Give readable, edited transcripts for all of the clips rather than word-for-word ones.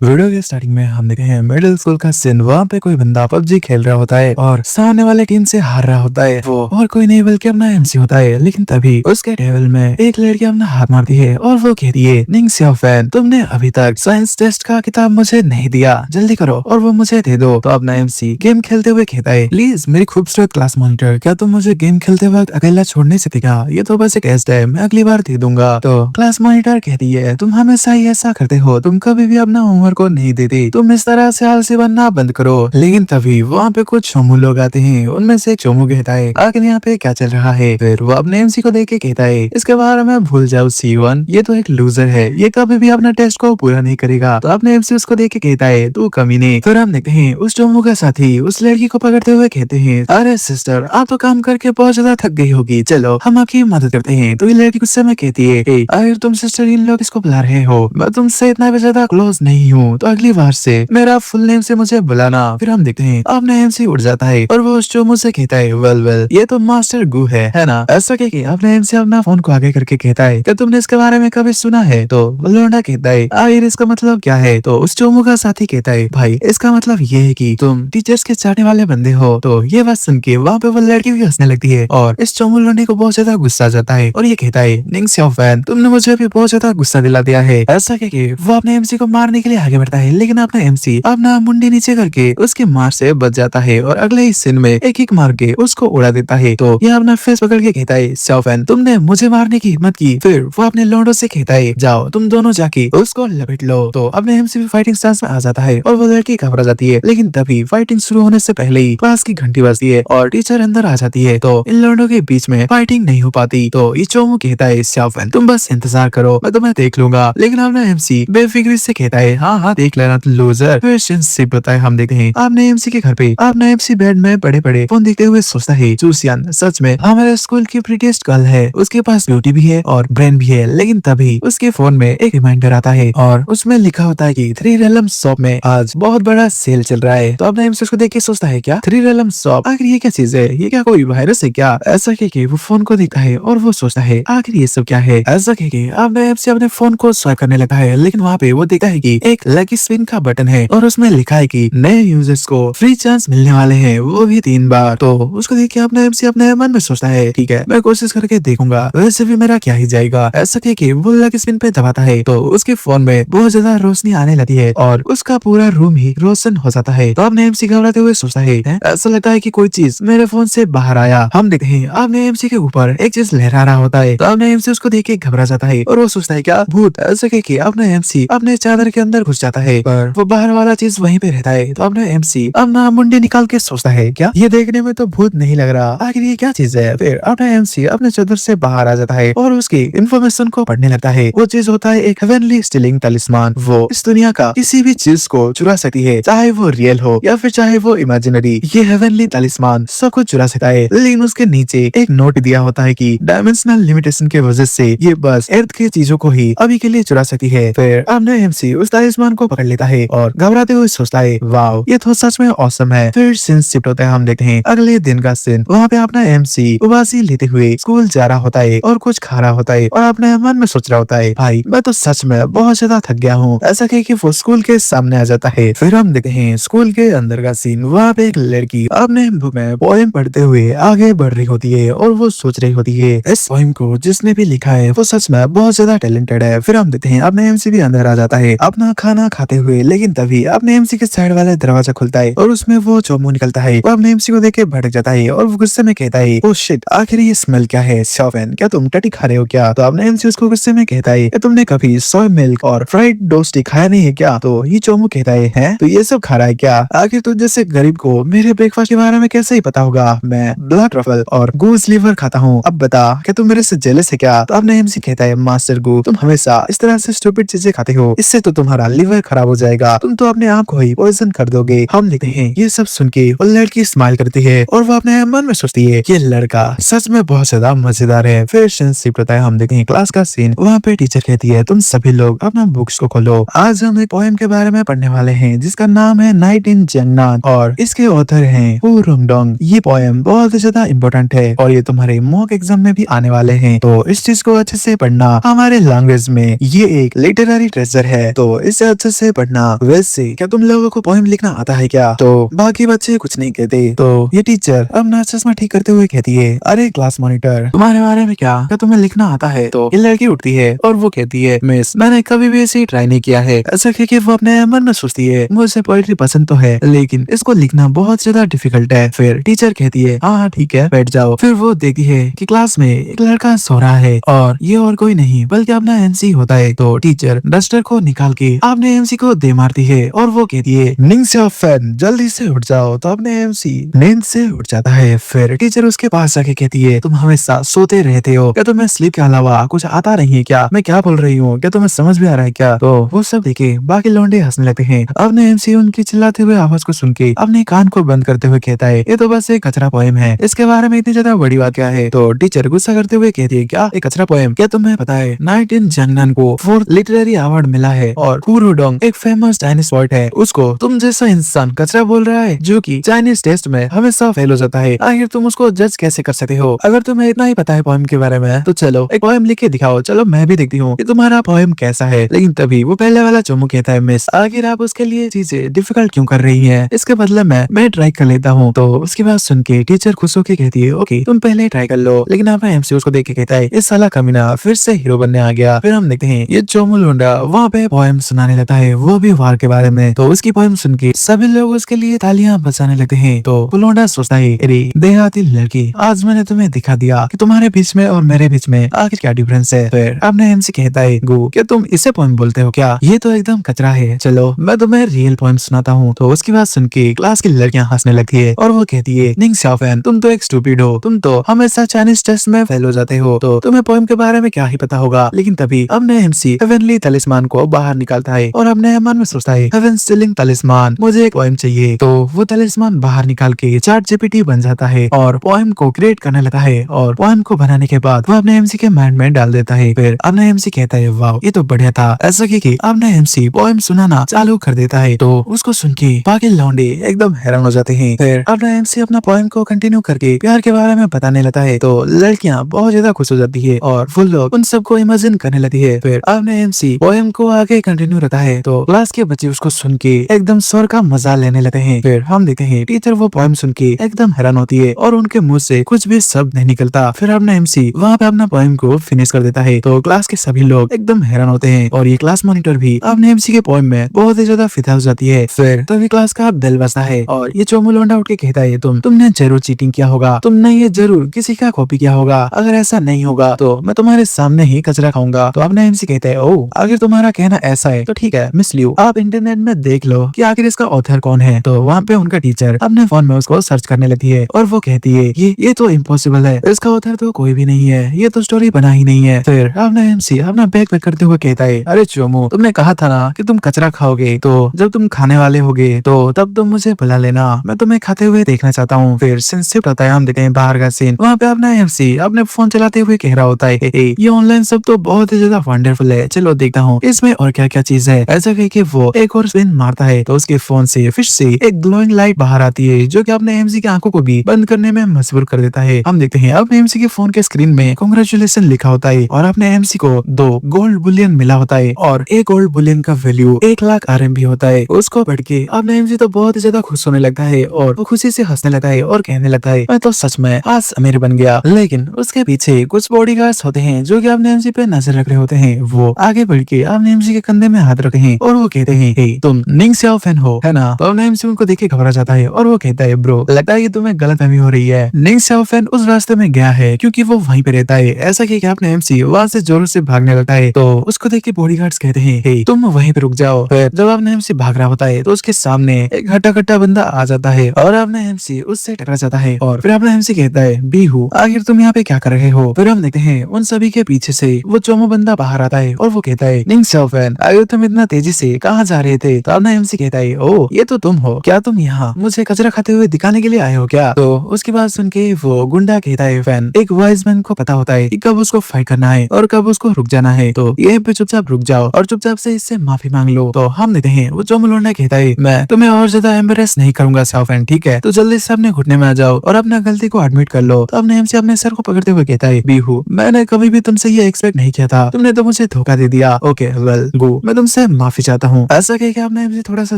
Video के starting में हम देखते हैं मिडिल स्कूल का सीन। वहाँ पे कोई बंदा पबजी खेल रहा होता है और सामने वाले टीम से हार रहा होता है। वो और कोई नहीं बल्कि अपना एमसी होता है। लेकिन तभी उसके टेबल में एक लड़की अपना हाथ मारती है और वो कहती है, निंग सियाओ फैन, तुमने अभी तक साइंस टेस्ट का किताब मुझे नहीं दिया, जल्दी करो और वो मुझे दे दो। तो अपना एमसी गेम खेलते हुए कहता है, प्लीज मेरी खूबसूरत क्लास मॉनिटर, क्या तुम मुझे गेम खेलते वक्त अकेला छोड़ नहीं सकेगा? ये तो बस एक टेस्ट है, मैं अगली बार दे दूंगा। तो क्लास मॉनिटर कहती है, तुम हमेशा ही ऐसा करते हो, तुम कभी भी अपना होमवर्क को नहीं देते, तुम इस तरह से आलसी बनना बंद करो। लेकिन तभी वहाँ पे कुछ चोमू लोग आते हैं। उनमें से एक चोमू कहता है, आखिर यहाँ पे क्या चल रहा है? फिर वो अपने एमसी को देख के कहता है, इसके बारे में भूल जाओ C1, ये तो एक लूजर है, ये कभी भी अपना टेस्ट को पूरा नहीं करेगा। तो अपने एमसी उसको देख के कहता है, तू कमीने। फिर हम देखते हैं उस चोमू का साथी उस लड़की को पकड़ते हुए कहते हैं, अरे सिस्टर, आप तो काम करके बहुत ज्यादा थक गई होगी, चलो हम आपकी मदद करते हैं। तो ये लड़की गुस्से में कहती है, अगर तुम सिस्टर इन लोग इसको बुला रहे हो, मैं तुमसे इतना भी ज्यादा क्लोज नहीं हूँ, तो अगली बार से मेरा फुल नेम से मुझे बुलाना। फिर हम देखते हैं अपना एमसी उड़ जाता है और वो उस चोमू से कहता है, वेल वेल, ये तो मास्टर गू है ना? ऐसा कह के अपने एमसी अपना फोन को आगे करके कहता है, क्या तुमने इसके बारे में कभी सुना है? तो लौंडा कहता है, आखिर इसका मतलब क्या है? तो उस चोमू का साथी कहता है, भाई इसका मतलब ये है कि तुम टीचर्स के चाटने वाले बंदे हो। तो ये बात सुन के वहाँ पे वो लड़की भी हंसने लगती है और इस चोमू लौंडे को बहुत ज्यादा गुस्सा आ जाता है और ये कहता है, निंग सियाओ फैन, तुमने मुझे भी बहुत ज्यादा गुस्सा दिला दिया है। ऐसा कह के वो अपने एमसी को मारने के लिए आगे बढ़ता है, लेकिन अपना एमसी अपना मुंडी नीचे करके उसके मार से बच जाता है और अगले ही सीन में एक किक मार के उसको उड़ा देता है। तो यह अपना फेस पकड़ के कहता है, सियाओ फैन, तुमने मुझे मारने की हिम्मत की? फिर वो अपने लौंडों से कहता है, जाओ तुम दोनों जाके उसको लपेट लो। तो अपने एमसी भी फाइटिंग स्टांस में आ जाता है और वो लड़की घबरा जाती है। लेकिन तभी फाइटिंग शुरू होने से पहले ही क्लास की घंटी बजती है और टीचर अंदर आ जाती है। तो इन लौंडों के बीच में फाइटिंग नहीं हो पाती। तो ये चोमू कहता है, सियाओ फैन, तुम बस इंतजार करो, मैं तुम्हें देख लूंगा। लेकिन अपना एमसी बेफिक्री से कहता है, हाँ हाँ देख लेना तुम लूजर। फिर सिप होता है। हम देखते हैं आपने एमसी के घर पे अपना एमसी बेड में बड़े बड़े फोन देखते हुए सोचता है, चूसियान सच में हमारे स्कूल की प्रीटीएस्ट गर्ल है, उसके पास ब्यूटी भी है और ब्रेन भी है। लेकिन तभी उसके फोन में एक रिमाइंडर आता है और उसमें लिखा होता है कि थ्री रेलम शॉप में आज बहुत बड़ा सेल चल रहा है। तो अपना एमसी उसको देख के सोचता है, क्या थ्री रेलम शॉप? आखिर ये क्या चीज है? ये क्या कोई वायरस है क्या? ऐसा कह के वो फोन को देखता है और वो सोचता है, आखिर ये सब क्या है? ऐसा कह के अपना एमसी अपने फोन को स्वाइप करने लगता है। लेकिन वहाँ पे वो देखता है कि एक लकी स्पिन का बटन है और उसमें लिखा है कि नए यूजर्स को फ्री चांस मिलने वाले हैं, वो भी 3 बार। तो उसको देख के अपना एमसी अपने मन में सोचता है, ठीक है, मैं कोशिश करके देखूंगा, वैसे भी मेरा क्या ही जाएगा। ऐसा कह के वो लकी स्पिन पे दबाता है तो उसके फोन में बहुत ज्यादा रोशनी आने लगती है और उसका पूरा रूम ही रोशन हो जाता है। तो अपने एमसी घबराते हुए सोचता है, ऐसा लगता है कि कोई चीज मेरे फोन से बाहर आया। हम देखते हैं अपने एमसी के ऊपर एक चीज लहरा रहा होता है। तो अपने एमसी उसको देख के घबरा जाता है और वो सोचता है, क्या भूत? ऐसा कह के अपना एमसी अपने चादर के अंदर घुस जाता है पर वो बाहर वाला चीज वहीं पे रहता है। तो अपना एमसी अपना मुंडी निकाल के सोचता है, क्या ये देखने में तो भूत नहीं लग रहा, आखिर ये क्या चीज है? फिर अपना एमसी अपने चादर से बाहर आ जाता है और उसकी इंफॉर्मेशन को पढ़ने लगता है। वो चीज होता है एक हेवनली स्टीलिंग तलिस्मान। वो इस दुनिया का किसी भी चीज को चुरा सकती है, चाहे वो रियल हो या फिर चाहे वो इमेजिनरी। ये हेवनली तलिस्मान सब कुछ चुरा सकता है। लेकिन उसके नीचे एक नोट दिया होता है कि डायमेंशनल लिमिटेशन के वजह से ये बस अर्थ की चीजों को ही अभी के लिए चुरा सकती है। फिर अपना एमसी उस तलिस्मान को पकड़ लेता है और घबराते हुए सोचता है, वाओ ये तो सच में ऑसम है। फिर सीन शिफ्ट होता है। हम देखते हैं अगले दिन का सीन। वहाँ पे अपना एमसी उबासी लेते हुए स्कूल जा रहा होता है और कुछ खा रहा होता है और अपने मन में सोच रहा होता है, भाई मैं तो सच में बहुत ज्यादा थक गया हूँ। ऐसा कह के वो स्कूल के सामने आ जाता है। फिर हम देखते हैं स्कूल के अंदर का सीन। वहाँ पे एक लड़की अपने बुक में पोएम पढ़ते हुए आगे बढ़ रही होती है और वो सोच रही होती है, इस पोएम को जिसने भी लिखा है वो सच में बहुत ज्यादा टैलेंटेड है। फिर हम देखते हैं अपने एमसी भी अंदर आ जाता है अपना खाना खाते हुए। लेकिन तभी अपने एमसी के साइड वाला दरवाजा खुलता है और उसमें वो चोमू निकलता है। वो अपने एमसी को देख के भड़क जाता है और वो गुस्से में कहता है, ओह शिट, आखिर ये स्मेल क्या है? सियाओ फैन, क्या तुम टटी खा रहे हो क्या? तो अपने एमसी उसको गुस्से में कहता है, तुमने कभी सोय मिल्क और फ्राइड डोस्टी खाया नहीं है क्या? तो ये चोमू कहता है, तो ये सब खा रहा है क्या? आखिर तुझ जैसे गरीब को मेरे ब्रेकफास्ट के बारे में कैसे ही पता होगा? मैं ब्लैक ट्रफल और गूस लिवर खाता हूँ। अब बता, क्या तुम मेरे से जेलस है क्या? तो अपने एमसी कहता है, मास्टर गू, तुम हमेशा इस तरह से स्टूपिड चीजें खाते हो, इससे तो तुम्हारा लिवर खराब हो जाएगा, तुम तो अपने आप को ही पॉइजन कर दोगे। हम देखते हैं ये सब सुन के वो लड़की स्माइल करती है और वो अपने मन में सोचती है, ये लड़का सच में बहुत ज्यादा मजेदार है। फिर सीन शिफ्ट होता है। हम देखते हैं क्लास का सीन। वहाँ पे टीचर कहती है, तुम सभी लोग अपना बुक्स को खोलो, आज हम एक पोएम के बारे में पढ़ने वाले हैं जिसका नाम है नाइट इन जंगनान और इसके ऑथर हैं हु रुंगडोंग। ये पोएम बहुत ज्यादा इम्पोर्टेंट है और ये तुम्हारे मॉक एग्जाम में भी आने वाले हैं, तो इस चीज को अच्छे से पढ़ना। हमारे लैंग्वेज में ये एक लिटरेरी ट्रेजर है, तो इसे अच्छे से पढ़ना। वैसे क्या तुम लोगों को पोएम लिखना आता है क्या? तो बाकी बच्चे कुछ नहीं कहते। तो ये टीचर अपना चश्मा ठीक करते हुए कहती है, अरे क्लास मॉनिटर, तुम्हारे बारे में क्या तुम्हें लिखना आता है? तो ये लड़की उठती है और वो कहती है, मिस मैंने कभी भी ऐसे ट्राई नहीं किया है। ऐसा क्योंकि वो अपने मन में सोचती है, मुझे पोएट्री पसंद तो है लेकिन इसको लिखना बहुत ज्यादा डिफिकल्ट है। फिर टीचर कहती है, हाँ ठीक है बैठ जाओ। फिर वो देखती है कि क्लास में एक लड़का सो रहा है और ये और कोई नहीं बल्कि अपना एमसी होता है। तो टीचर डस्टर को निकाल के अपने एमसी को दे मारती है और वो कहती है, नींद से फैन जल्दी से उठ जाओ। तो अपने एमसी नींद से उठ जाता है। फिर टीचर उसके पास जाके कहती है, तुम हमेशा सोते रहते हो, क्या तुम्हें स्लीप के अलावा कुछ आता नहीं है क्या? मैं क्या बोल रही हूँ, क्या तुम्हें समझ भी आ रहा है क्या? तो वो सब देखे बाकी लौंडे हंसने लगते हैं। अपने एमसी उनकी चिल्लाते हुए आवाज को सुन के अपने कान को बंद करते हुए कहता है, ये तो बस एक कचरा पोएम है, इसके बारे में इतनी ज्यादा बड़ी बात क्या है? तो टीचर गुस्सा करते हुए कहती है, क्या एक कचरा पोएम? क्या तुम्हें पता है नाइट इन जंगनन को 4th लिटरेरी अवार्ड मिला है और हु रुडोंग एक फेमस चाइनीज पोएट है, उसको तुम जैसा इंसान कचरा बोल रहा है जो कि चाइनीज टेस्ट में हमेशा फेल हो जाता है। आखिर तुम उसको जज कैसे कर सकते हो? अगर तुम्हें इतना ही पता है पोएम के बारे में तो चलो एक पोएम लिख के दिखाओ। चलो मैं भी देखती हूँ कि तुम्हारा पोएम कैसा है। लेकिन तभी वो पहले वाला चोमू कहता है, मिस आखिर आप उसके लिए चीजें डिफिकल्ट क्यों कर रही है? इसके बदले मैं ट्राई कर लेता हूँ। तो उसकी बात सुन के टीचर खुश होकर कहती है, ओके तुम पहले ट्राई कर लो। लेकिन अपना एमसी उसको देख के कहता है, इस साला कमीना फिर से हीरो बनने आ गया। फिर हम देखते हैं ये चोमू लोंडा वहाँ पे पोएम सुनाने लगता है, वो भी वार के बारे में। तो उसकी पोएम सुन के सभी लोग उसके लिए तालियां बजाने लगते हैं। तो वो लोंडा सोचता है, अरे देहाती लड़की, आज मैंने तुम्हें दिखा दिया कि तुम्हारे बीच में और मेरे बीच में आखिर क्या डिफरेंस है। फिर अपने एमसी कहता है, गो क्या तुम इसे पोएम बोलते हो क्या? ये तो एकदम कचरा है, चलो मैं तुम्हें रियल पोएम सुनाता हूँ। तो उसकी बात सुन के क्लास की लड़कियां हंसने लगती है और वो कहती है, निंग शाओफैन तुम तो एक स्टूपिड हो, तुम तो हमेशा चाइनीज टेस्ट में फेल हो जाते हो, तो तुम्हें पोएम के बारे में क्या ही पता होगा। लेकिन तभी अपने एमसी हेवनली तलिस्मान को बाहर निकालता है और अपने मन में सोचता है, हेवन स्टीलिंग तलिस्मान, मुझे एक पोएम चाहिए। तो वो तलिस्मान बाहर निकाल के चैट जीपीटी बन जाता है और पोएम को क्रिएट करने लगता है। और पोएम को बनाने के बाद वो अपने एमसी के माइंड में डाल देता है। फिर अपने एमसी कहता है, वाह ये तो बढ़िया था। ऐसा कि अपने एमसी पोएम सुनाना चालू कर देता है। तो उसको सुन के बाकी लौंडे एकदम हैरान हो जाते हैं। फिर अपना एमसी अपना पोएम को कंटिन्यू करके प्यार के बारे में बताने लगता है। तो लड़कियां बहुत ज्यादा खुश हो जाती है और वो लोग उन सबको इमेजिन करने लगती है। फिर अपने एमसी पोएम को आगे कंटिन्यू रहता है। तो क्लास के बच्चे उसको सुन के एकदम स्वर का मजा लेने लगते हैं। फिर हम देखते हैं टीचर वो पोएम सुन के एकदम हैरान होती है और उनके मुंह से कुछ भी शब्द नहीं निकलता। फिर अपना एमसी वहाँ पे अपना पोएम को फिनिश कर देता है। तो क्लास के सभी लोग एकदम हैरान होते हैं और ये क्लास मॉनिटर भी अपने एमसी के पोएम में बहुत ही ज्यादा फिदा हो जाती है। फिर तभी क्लास का बेल बजता है और ये चोमू लोंडा उठ के कहता है, तुमने जरूर चीटिंग किया होगा, तुमने ये जरूर किसी का कॉपी किया होगा। अगर ऐसा नहीं होगा तो मैं तुम्हारे सामने ही कचरा खाऊंगा। तो अपना एमसी कहता है, ओ अगर तुम्हारा कहना ऐसा है तो ठीक है मिस लियू, आप इंटरनेट में देख लो कि आखिर इसका ऑथर कौन है। तो वहाँ पे उनका टीचर अपने फोन में उसको सर्च करने लगती है और वो कहती है, ये तो इम्पॉसिबल है, इसका ऑथर तो कोई भी नहीं है, ये तो स्टोरी बना ही नहीं है। फिर अपना एमसी अपना बैग पैक करते हुए कहता है, अरे चोमू तुमने कहा था ना कि तुम कचरा खाओगे, तो जब तुम खाने वाले होगे तो तब तुम मुझे बुला लेना, मैं तुम्हें खाते हुए देखना चाहता हूँ। फिर सिंसिप होता है, हम देखते हैं बाहर का सीन। वहाँ पे अपना एमसी अपने फोन चलाते हुए कह रहा होता है, ये ऑनलाइन सब तो बहुत ही ज्यादा वंडरफुल है, चलो देखता हूँ इसमें और क्या क्या चीज है। ऐसा कह के वो एक और स्पिन मारता है तो उसके फोन से फिर से एक ग्लोइंग लाइट बाहर आती है जो कि अपने एमसी की आंखों को भी बंद करने में मजबूर कर देता है। हम देखते हैं अपने एमसी के फोन के स्क्रीन में कांग्रेचुलेशन लिखा होता है और अपने एमसी को 2 गोल्ड बुलियन मिला होता है और एक गोल्ड बुलियन का वैल्यू 1 लाख RMB होता है। उसको पढ़ के अपने एमसी तो बहुत ही ज्यादा खुश होने लगता है और वो खुशी से हंसने लगता है और कहने लगता है, मैं तो सच में आज अमीर बन गया। लेकिन उसके पीछे कुछ बॉडीगार्ड्स होते हैं जो कि अपने एमसी पे नजर रख रहे होते हैं। वो आगे बढ़ के अपने एमसी के कंधे में हाथ रखते हैं और वो कहते हैं, हे तुम निंग शाओ फैन हो है ना? तो अपने एमसी उनको देख के घबरा जाता है और वो कहता है, ब्रो लगता है कि तुम्हें गलतफहमी हो रही है, निंग शाओ फैन उस रास्ते में गया है क्योंकि वो वहीं पे रहता है। ऐसा कि अपने एमसी वहां से जोरों से भागने लगता है। तो उसको देख के बॉडीगार्ड्स कहते हैं, हे तुम वहीं पे रुक जाओ। फिर जब अपने एमसी भाग रहा होता है तो उसके सामने एक हट्टा कट्टा बंदा आ जाता है और अपने एमसी उससे टकरा जाता है और फिर अपना एमसी कहता है, बीहू आखिर तुम यहाँ पे क्या कर रहे हो? फिर हम देखते हैं उन सभी के पीछे से वो चोमो बंदा बाहर आता है और वो कहता है, निंग शाओ फैन अगर तुम इतना तेजी से कहाँ जा रहे थे? तो अपना एमसी कहता है, ओ ये तो तुम हो क्या? तुम यहाँ मुझे कचरा खाते हुए दिखाने के लिए आए हो क्या? तो उसकी बात सुन के वो गुंडा कहता है, फैन एक वाइज मैन को पता होता है कि कब उसको फाइट करना है और कब उसको रुक जाना है, तो ये पे चुपचाप रुक जाओ और चुपचाप से इससे माफी मांग लो। तो हम देते हैं वो चोमो लोंडा कहता है, मैं तुम्हें और ज्यादा एम्बेरेस नहीं करूंगा शाओ फैन, ठीक है? तो जल्दी से अपने घुटने में आ जाओ और अपना गलती को एडमिट कर लो। तो अपने एमसी अपने सर को पकड़ते हुए कहता है, बीहू मैंने कभी भी तुमसे ये एक्सपेक्ट नहीं किया था, तुमने तो मुझे धोखा दे दिया। ओके वेल गो, मैं तुमसे तुमसे माफी चाहता हूँ। ऐसा कह के अपना एमसी थोड़ा सा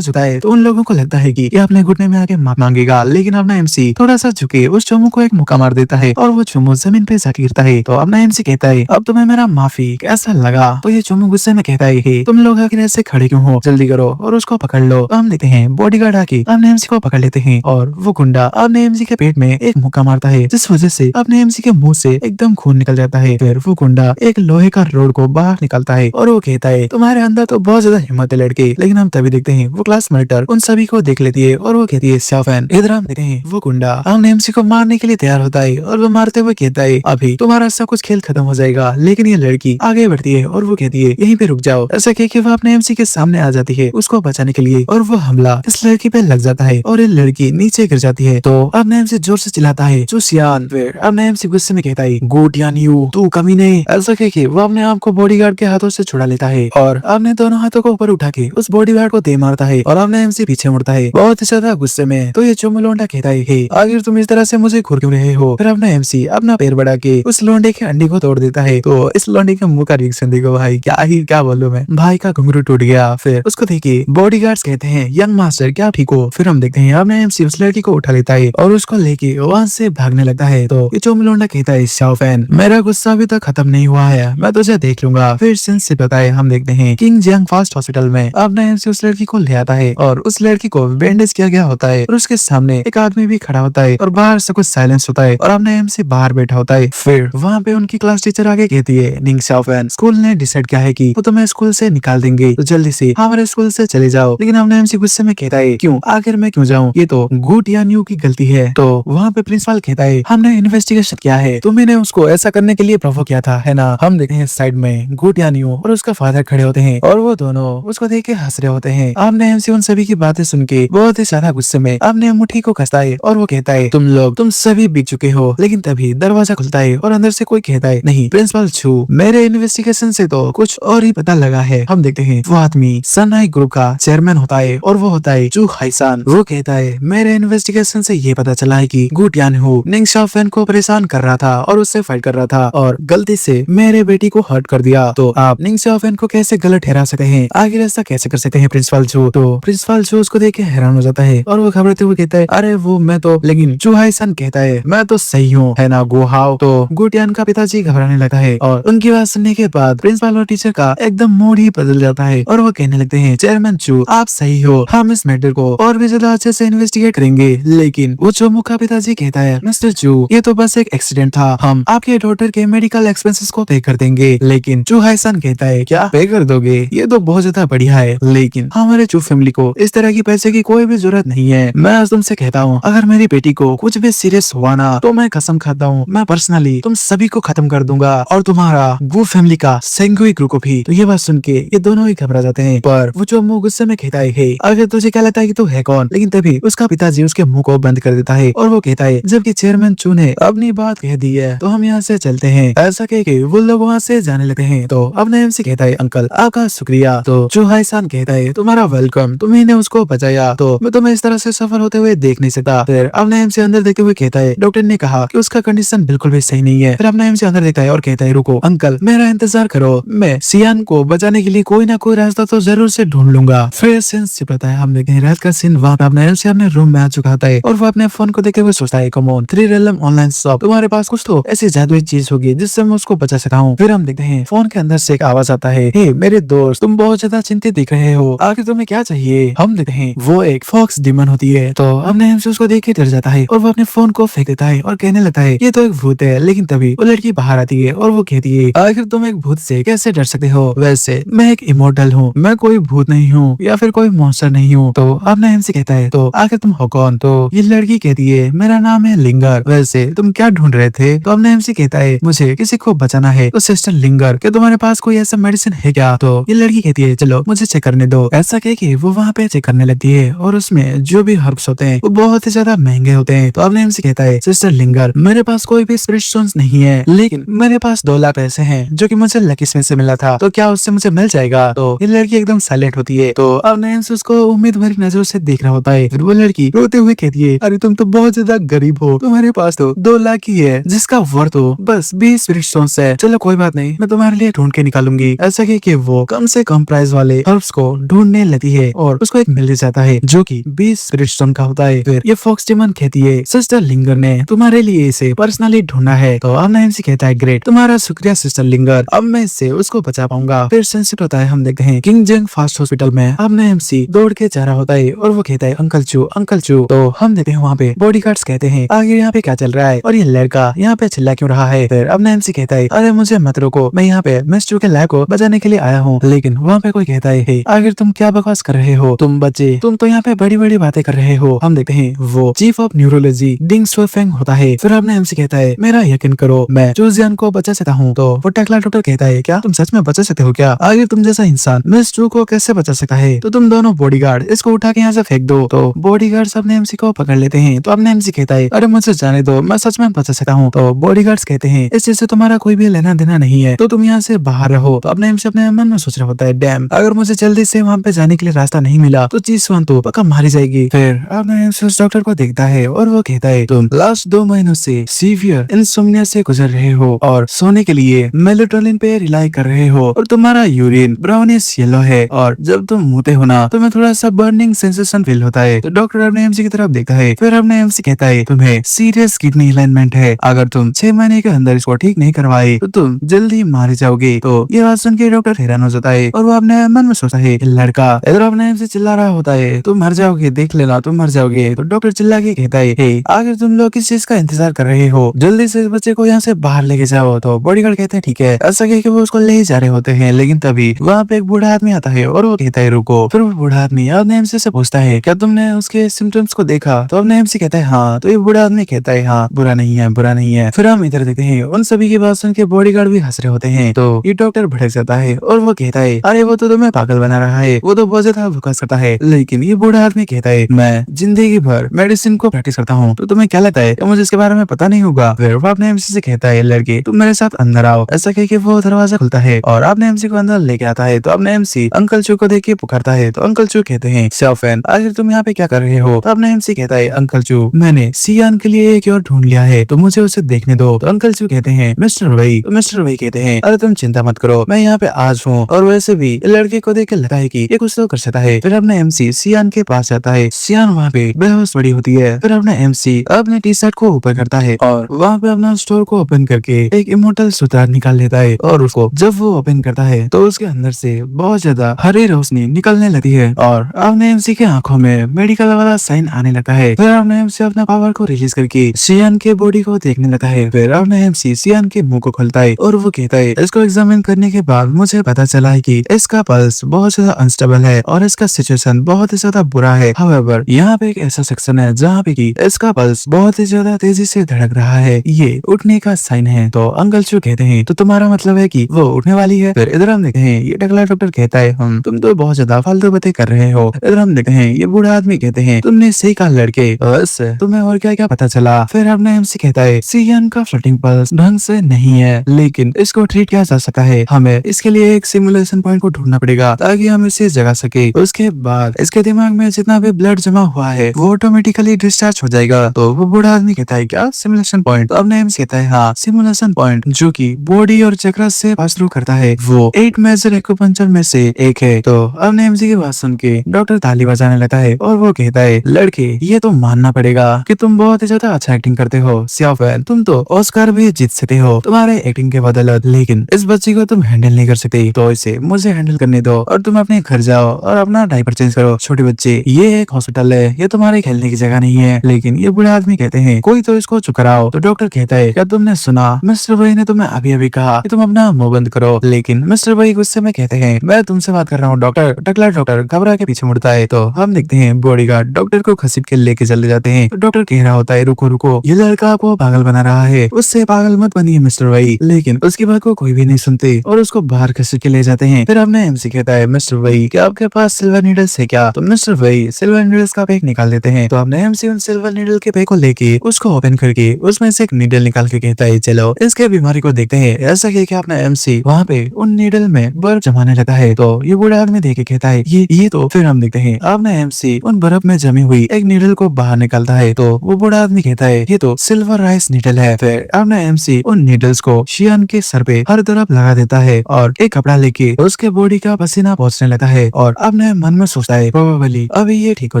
झुकाए तो उन लोगों को लगता है कि ये अपने घुटने में आके माफी मांगेगा, लेकिन अपना एमसी थोड़ा सा झुके उस चोमू को एक मुक्का मार देता है और वो चोमू जमीन पे जाके गिरता है। तो अपना एमसी कहता है अब तुम्हें मेरा माफी कैसा लगा? तो ये चोमू गुस्से में कहता है कि तुम लोग आखिर ऐसे खड़े क्यों हो, जल्दी करो और उसको पकड़ लो। तो हम देखते हैं बॉडीगार्ड आके अपने एमसी को पकड़ लेते हैं और वो गुंडा अपने एमसी के पेट में एक मुक्का मारता है, जिस वजह से अपने एमसी के मुंह से एकदम खून निकल जाता है। फिर वो गुंडा एक लोहे का रोड को बाहर निकालता है और वो कहता है तुम्हारे अंदर तो बहुत ज्यादा हिम्मत है लड़के। लेकिन हम तभी देखते हैं वो क्लास मॉनिटर उन सभी को देख लेती है और वो कहती है शाओफैन। इधर हम देखते हैं वो गुंडा अपने एमसी को मारने के लिए तैयार होता है और वो मारते हुए कहता है अभी तुम्हारा सब कुछ खेल खत्म हो जाएगा। लेकिन ये लड़की आगे बढ़ती है और वो कहती है यहीं पे रुक जाओ। ऐसा कह के वो अपने एमसी के सामने आ जाती है उसको बचाने के लिए और वो हमला इस लड़की पे लग जाता है और ये लड़की नीचे गिर जाती है। तो अपने एमसी जोर से चिल्लाता है चूसियान। फिर अपने एमसी गुस्से में कहता है गोटियान यू तू कमीने। ऐसा कह के वो अपने आप को बॉडीगार्ड के हाथों से छुड़ा लेता है और अपने दोनों हाथों को ऊपर उठा के उस बॉडीगार्ड को दे मारता है और अपने एमसी पीछे मुड़ता है बहुत ही ज्यादा गुस्से में। तो ये चोमू लोंडा कहता है हे आखिर तुम इस तरह से मुझे घूर क्यों रहे हो? फिर अपना एमसी अपना पैर बढ़ा के उस लोंडे के अंडी को तोड़ देता है। तो इस लोंडे के मुंह का रिएक्शन देखो भाई, क्या बोलूं मैं, भाई का घुंघरू टूट गया। फिर उसको देखिए बॉडीगार्ड्स कहते हैं यंग मास्टर क्या ठीक हो? फिर हम देखते हैं अपने एमसी उस लड़की को उठा लेता है और उसको लेके वहां से भागने लगता है। तो ये चोमू लोंडा कहता है शाओफैन मेरा गुस्सा अभी तक खत्म नहीं हुआ है, मैं तुझे देख लूंगा। फिर सिंस से बताए हम देखते हैं किंग जियांग फास्ट हॉस्पिटल में अपना एमसी उस लड़की को ले आता है और उस लड़की को बैंडेज किया गया होता है और उसके सामने एक आदमी भी खड़ा होता है और बाहर से कुछ साइलेंस होता है और अपना एमसी बाहर बैठा होता है। फिर वहाँ पे उनकी क्लास टीचर आगे कहती है निंग शाओफैन स्कूल ने डिसाइड किया है कि वो तुम्हें स्कूल से निकाल देंगे, तो जल्दी से हमारे स्कूल से चले जाओ। लेकिन अपना एमसी गुस्से में कहता है क्यों, आखिर मैं क्यों जाऊँ, ये तो गुटियान्यू की गलती है। तो वहाँ पे प्रिंसिपल कहता है हमने इन्वेस्टिगेशन किया है, तुम्हें उसको ऐसा करने के लिए प्रोवोक किया था है ना। हम देखते हैं साइड में गुटियान्यू और उसका फादर खड़े होते हैं और वो दोनों उसको देख के हंस रहे होते हैं। आपने एमसी उन सभी की बातें सुन के बहुत ही ज्यादा गुस्से में अपने मुट्ठी को कसता है और वो कहता है तुम सभी बिक चुके हो। लेकिन तभी दरवाजा खुलता है और अंदर से कोई कहता है नहीं प्रिंसिपल छू, मेरे इन्वेस्टिगेशन से तो कुछ और ही पता लगा है। हम देखते हैं वो आदमी सनहाई ग्रुप का चेयरमैन होता है और वो होता है चू हाईसान। वो कहता है मेरे इन्वेस्टिगेशन से ये पता चला है कि गुटियान्यू निंग शाओफैन को परेशान कर रहा था और उससे फाइट कर रहा था और गलती से मेरे बेटी को हर्ट कर दिया। तो आप निंग शाओफैन को कैसे गलत ठहरा सकते हैं, आखिर ऐसा कैसे कर सकते हैं प्रिंसिपल चू? तो प्रिंसिपल चू उसको देख के हैरान हो जाता है और वो घबराते हुए कहता है अरे वो मैं तो, लेकिन चू हाईसान कहता है मैं तो सही हूँ है ना गो हाओ। तो गुटियान का पिताजी घबराने लगता है और उनकी बात सुनने के बाद प्रिंसिपल और टीचर का एकदम मूड ही बदल जाता है और वो कहने लगते हैं चेयरमैन चू आप सही हो, हम इस मैटर को और भी ज्यादा अच्छे से इन्वेस्टिगेट करेंगे। लेकिन वो चोमू का पिताजी कहता है मिस्टर चू ये तो बस एक एक्सीडेंट था, हम आपके डॉटर के मेडिकल एक्सपेंसेस को पे कर देंगे। लेकिन चू हाईसान कहता है क्या पे कर दोगे, ये तो बहुत ज्यादा बढ़िया है, लेकिन हमारे चू फैमिली को इस तरह की पैसे की कोई भी जरूरत नहीं है। मैं आज तुमसे कहता हूँ अगर मेरी बेटी को कुछ भी सीरियस हुआ ना तो मैं कसम खाता हूँ मैं पर्सनली तुम सभी को खत्म कर दूंगा और तुम्हारा वो फैमिली का सेंगुई ग्रुप को भी। तो ये बात सुन के ये दोनों ही घबरा जाते हैं पर वो चोमू गुस्से में कहता है अगर तुझे क्या लगता है कि तू है कौन। लेकिन तभी उसका पिताजी उसके मुंह को बंद कर देता है और वो कहता है जबकि चेयरमैन चू ने अपनी बात कह दी है तो हम यहाँ से चलते हैं। ऐसा कह के वो लोग वहाँ से जाने लगते हैं। तो अपने एमसी कहता है अंकल आपका शुक्रिया। तो चू हाईसान कहता है तुम्हारा वेलकम, तुम्ही ने उसको बचाया, तो मैं तुम्हें इस तरह से सफर होते हुए देख नहीं सकता। फिर अपने एमसी अंदर देखते हुए कहता है डॉक्टर ने कहा कि उसका कंडीशन बिल्कुल भी सही नहीं है। फिर अपना एमसी अंदर देखता है और कहता है रुको अंकल मेरा इंतजार करो, मैं सियान को बचाने के लिए कोई ना कोई रास्ता तो जरूर से ढूंढ लूंगा। फिर सीन से पता है हम देखें रात का सीन, वहाँ पे अपना एमसी अपने रूम में आ चुका होता है और वो अपने फोन को देखे हुए सोचता है कम ऑन 3 ऑनलाइन शॉप, तुम्हारे पास कुछ तो ऐसी जादुई चीज होगी जिससे मैं उसको बचा सकता हूँ। फिर हम देखते हैं फोन के अंदर से एक आवाज आता है हे मेरे दोस्त तुम बहुत ज्यादा चिंतित दिख रहे हो, आखिर तुम्हें क्या चाहिए। हम देखते हैं वो एक फॉक्स डिमन होती है। तो अपने एमसी उसको देख के डर जाता है और वो अपने फोन को फेंक देता है और कहने लगता है ये तो एक भूत है। लेकिन तभी वो लड़की बाहर आती है और वो कहती है आखिर तुम एक भूत से कैसे डर सकते हो, वैसे मैं एक इमोर्टल हूँ, मैं कोई भूत नहीं हूँ या फिर कोई मॉन्स्टर नहीं हूँ। तो अपना एमसी कहता है तो आखिर तुम हो कौन। तो ये लड़की कहती है मेरा नाम है लिंगर, वैसे तुम क्या ढूंढ रहे थे। तो अपना एमसी कहता है मुझे किसी को बचाना है। तो सिस्टर लिंगर क्या तुम्हारे पास कोई ऐसा मेडिसिन है क्या। तो ये लड़की कहती है चलो मुझे चेक करने दो। ऐसा कह के वो वहाँ पे चेक करने लगती है और उसमें जो भी हर्ब्स होते हैं वो बहुत ही ज्यादा महंगे होते हैं। तो अपने एमसी कहता है सिस्टर लिंगर मेरे पास कोई भी स्पिरिट स्टोन्स नहीं है, लेकिन मेरे पास 2 लाख पैसे हैं जो कि मुझे लकी स्मिथ से मिला था, तो क्या उससे मुझे मिल जाएगा। तो ये लड़की एकदम साइलेंट होती है। तो अपने एमसी उसको उम्मीद भरी नजरों से देख रहा होता है। फिर वो लड़की रोते हुए कहती है अरे तुम तो बहुत ज्यादा गरीब हो, तुम्हारे पास तो 2 लाख ही है जिसका वर्थ हो बस 20 स्पिरिट स्टोन्स है। चलो कोई बात नहीं मैं तुम्हारे लिए ढूंढ के निकालूंगी। ऐसा कि वो कम से कम प्राइस वाले हर्ब्स को ढूंढने लगती है और उसको एक मिल जाता है जो कि 20 स्पिरिट स्टोन का होता है। फिर ये फॉक्स डेमन कहती है सिस्टर लिंगर ने तुम्हारे लिए इसे पर्सनली ढूंढा है। तो अब एमसी कहता है ग्रेट, तुम्हारा शुक्रिया सिस्टर लिंगर, अब मैं इससे उसको बचा पाऊंगा। फिर सनसेट होता है, हम देखते हैं किंग जेंग फास्ट हॉस्पिटल में अब एमसी दौड़ के जा रहा होता है और वो कहता है अंकल चू अंकल चू। तो हम देखते हैं वहाँ पे बॉडीगार्ड्स कहते हैं आगे यहाँ पे क्या चल रहा है और ये लड़का यहाँ पे चिल्ला क्यों रहा है। फिर अब एमसी कहता है अरे मुझे मत रोको, मैं यहाँ पे मिस चू के लैब को बचाने के लिए आया हूँ। लेकिन वहाँ पे कोई कहता है हे, आगे तुम क्या बकवास कर रहे हो, तुम बच्चे तुम तो यहाँ पे बड़ी बड़ी बातें कर रहे हो। हम देखते हैं वो चीफ ऑफ न्यूरोलॉजी डिंग स्वेफेंग होता है। फिर आपने एमसी कहता है मेरा यकीन करो मैं चूजियन को बचा सकता हूँ। तो वो टकला डॉक्टर कहता है क्या तुम सच में बचा सकते हो क्या, आगे तुम जैसा इंसान मिस चू को कैसे बचा सकता है। तो तुम दोनों बॉडीगार्ड इसको उठा के यहाँ से फेंक दो। तो बॉडीगार्ड्स अपने एमसी को पकड़ लेते हैं। तो अपने एमसी कहता है अरे मुझे जाने दो, मैं सच में बचा सकता हूँ। तो बॉडीगार्ड्स कहते हैं इस चीज से तुम्हारा कोई भी लेना देना नहीं है, तो तुम यहाँ से बाहर रहो। तो अपने एमसी अपने मन में सोच रहा होता है डैम, अगर मुझे जल्दी से वहाँ पे जाने के लिए रास्ता नहीं मिला तो चीज तो पक्का मारी जाएगी। फिर अपने एमसी उस डॉक्टर को देखता है और वो कहता है तुम लास्ट 2 महीनों से सीवियर इंसोम्निया से गुजर रहे हो और सोने के लिए मेलेटोनिन पे रिलाई कर रहे हो और तुम्हारा यूरिन ब्राउनिश येलो है और जब तुम मुंहते हो ना तुम्हें थोड़ा सा बर्निंग सेंसेशन फील होता है। तो डॉक्टर अपने एमसी की तरफ देखता है। फिर अपने एमसी कहता है तुम्हें सीरियस किडनी अलाइनमेंट है, अगर तुम 6 महीने के अंदर इसको ठीक नहीं करवाए तो तुम जल्दी मारे जाओगे। तो ये बात सुन के डॉक्टर हैरान हो जाता है और वो अपने मन में सोचता है लड़का इधर अपने एमसी चिल्ला रहा होता है तुम मर जाओगे, देख लेना तुम मर जाओगे। तो डॉक्टर चिल्ला के कहता है हे, आगे तुम लोग किस चीज का इंतजार कर रहे हो, जल्दी से इस बच्चे को यहाँ से बाहर लेके जाओ। तो बॉडीगार्ड कहते हैं ठीक है। ऐसा कह के वो उसको ले जा रहे होते हैं, लेकिन तभी वहाँ पे एक बूढ़ा आदमी आता है और वो कहता है रुको। फिर वो बूढ़ा आदमी अपने एमसी से पूछता है क्या तुमने उसके सिम्टम्स को देखा। तो अपने एमसी कहता है हाँ। तो ये बूढ़ा आदमी कहता है हाँ बुरा नहीं है बुरा नहीं है। फिर हम इधर देखते हैं उन सभी की बात सुन के बॉडीगार्ड भी हंस रहे होते हैं। तो ये डॉक्टर भड़क जाता है और वो कहता है अरे वो तो तुम्हें पागल बना रहा है, वो तो बहुत ज्यादा बकवास करता है। लेकिन ये बूढ़ा आदमी कहता है मैं जिंदगी भर मेडिसिन को प्रैक्टिस करता हूँ, तो तुम्हें क्या लगता है कि मुझे इसके बारे में पता नहीं होगा। फिर वो अपने एमसी से कहता है लड़के तुम मेरे साथ अंदर आओ। ऐसा कह के वो दरवाजा खुलता है और अपने एमसी को अंदर लेके आता है। तो अपने एमसी अंकल चू को देख के पुकारता है। तो अंकल चू कहते हैं शाओफेन आखिर तुम यहाँ पे क्या कर रहे हो। तो अपने एमसी कहता है अंकल चू मैंने सियान के लिए एक और ढूंढ लिया है, तो मुझे उसे देखने दो। तो अंकल चू कहते हैं मिस्टर वही। तो मिस्टर वही कहते हैं अरे तुम चिंता मत करो, मैं यहाँ पे आज हूँ। और वैसे भी लड़के को देख के लगता है कि ये कुछ तो कर सकता है। फिर अपने एमसी सियान के पास जाता है। सियान वहाँ पे बेहोश पड़ी होती है। फिर अपने एमसी अपने टी शर्ट को ऊपर करता है और वहाँ पे अपना स्टोर को ओपन करके एक इमोर्टल सूत्र निकाल लेता है और उसको जब वो ओपन करता है तो उसके अंदर से बहुत ज्यादा हरी रोशनी निकलने लगती है और अपने एमसी के आंखों में मेडिकल वाला साइन आने लगता है। फिर अपने एमसी अपना पावर को रिलीज करके सियान के बॉडी को देखने लगता है। फिर अपने एमसी सियान के मुंह को खोलता है और वो कहता है इसको एग्जामिन करने के बाद मुझे पता चला है कि इसका पल्स बहुत ज्यादा अनस्टेबल है और इसका सिचुएशन बहुत ही ज्यादा बुरा है। हाउएवर यहाँ पे एक ऐसा सेक्शन है जहाँ पे कि इसका पल्स बहुत ही ज्यादा तेजी से धड़क रहा है, ये उठने का साइन है। तो अंकल चू कहते हैं तो तुम्हारा मतलब है कि वो उठने वाली है। फिर इधर हम देखते हैं ये टकला डॉक्टर कहता है हम तुम तो बहुत ज्यादा फालतू बातें कर रहे हो। इधर हम देखते हैं ये बूढ़ा आदमी कहते हैं तुमने सही कहा लड़के, बस तुम्हें और क्या क्या पता चला। फिर हमने एमसी कहता है सियान का फ्लोटिंग पल्स ढंग से नहीं है, लेकिन इसको ट्रीट किया जा सकता है। हमें इसके लिए एक सिमुलेशन पॉइंट को ढूंढना पड़ेगा ताकि हम इसे जगा सके। उसके बाद इसके दिमाग में जितना भी ब्लड जमा हुआ है वो ऑटोमेटिकली डिस्चार्ज हो जाएगा। तो वो बूढ़ा आदमी कहता है क्या सिमुलेशन पॉइंट। तो अपने एमसी कहता है हाँ सिमुलेशन पॉइंट जो कि बॉडी और चक्र से पास थ्रू करता है, वो 8 मेजर एक्यूपंक्चर में से एक है। तो अपने एमसी की बात सुन के डॉक्टर ताली बजाने लगता है और वो कहता है लड़के ये तो मानना पड़ेगा कि तुम बहुत ही ज्यादा अच्छा एक्टिंग करते हो सियाफेन, तुम तो ऑस्कर भी जीत सकते हो तुम्हारे एक्टिंग के बदौलत, लेकिन इस बच्ची को तुम हैंडल नहीं कर सकते। तो इसे मुझे हैंडल करने दो और तुम अपने घर जाओ और अपना डायपर चेंज करो। छोटे बच्चे ये एक हॉस्पिटल है, ये तुम्हारे खेलने की जगह नहीं है। लेकिन ये बूढ़े आदमी कहते हैं कोई तो इसको चुप कराओ। तो डॉक्टर कहता है क्या तुमने सुना मिस्टर भाई ने तुम्हें अभी अभी कहा कि तुम अपना मुंह बंद करो। लेकिन मिस्टर भाई गुस्से में कहते हैं मैं तुमसे बात कर रहा हूँ डॉक्टर। टकला डॉक्टर घबरा के पीछे मुड़ता है। तो हम देखते हैं बॉडीगार्ड डॉक्टर को घसीट के लेके चले जाते हैं। तो डॉक्टर कह रहा होता है रुको रुको, ये लड़का आपको पागल बना रहा है, उससे पागल मत बनिए मिस्टर भाई। लेकिन उसकी बात को कोई भी नहीं सुनते और उसको बाहर घसीट के ले जाते हैं। फिर हमने एमसी कहता है मिस्टर भाई क्या आपके पास सिल्वर नीडल्स है क्या। तो मिस्टर भाई सिल्वर नीडल्स का पैक निकाल देते हैं। तो हमने एमसी उन सिल्वर नीडल के पैक को लेके उसको ओपन करके उसमें से एक नीडल निकाल के कहता है चलो इसके बीमारी को देखते हैं। ऐसा कह के अपना एमसी वहाँ पे उन नीडल में बर्फ जमाने लगा है। तो ये बूढ़ा आदमी देख के कहता है ये तो। फिर हम देखते हैं अपना एमसी उन बर्फ में जमी हुई एक नीडल को बाहर निकालता है। तो वो बूढ़ा आदमी कहता है ये तो सिल्वर राइस नीडल है। फिर अपना एमसी उन नीडल्स को शियान के सर पे हर तरफ लगा देता है और एक कपड़ा लेके उसके बॉडी का पसीना पहुंचने लगता है और अपने मन में सोचता है प्रोबेबली अभी ये ठीक हो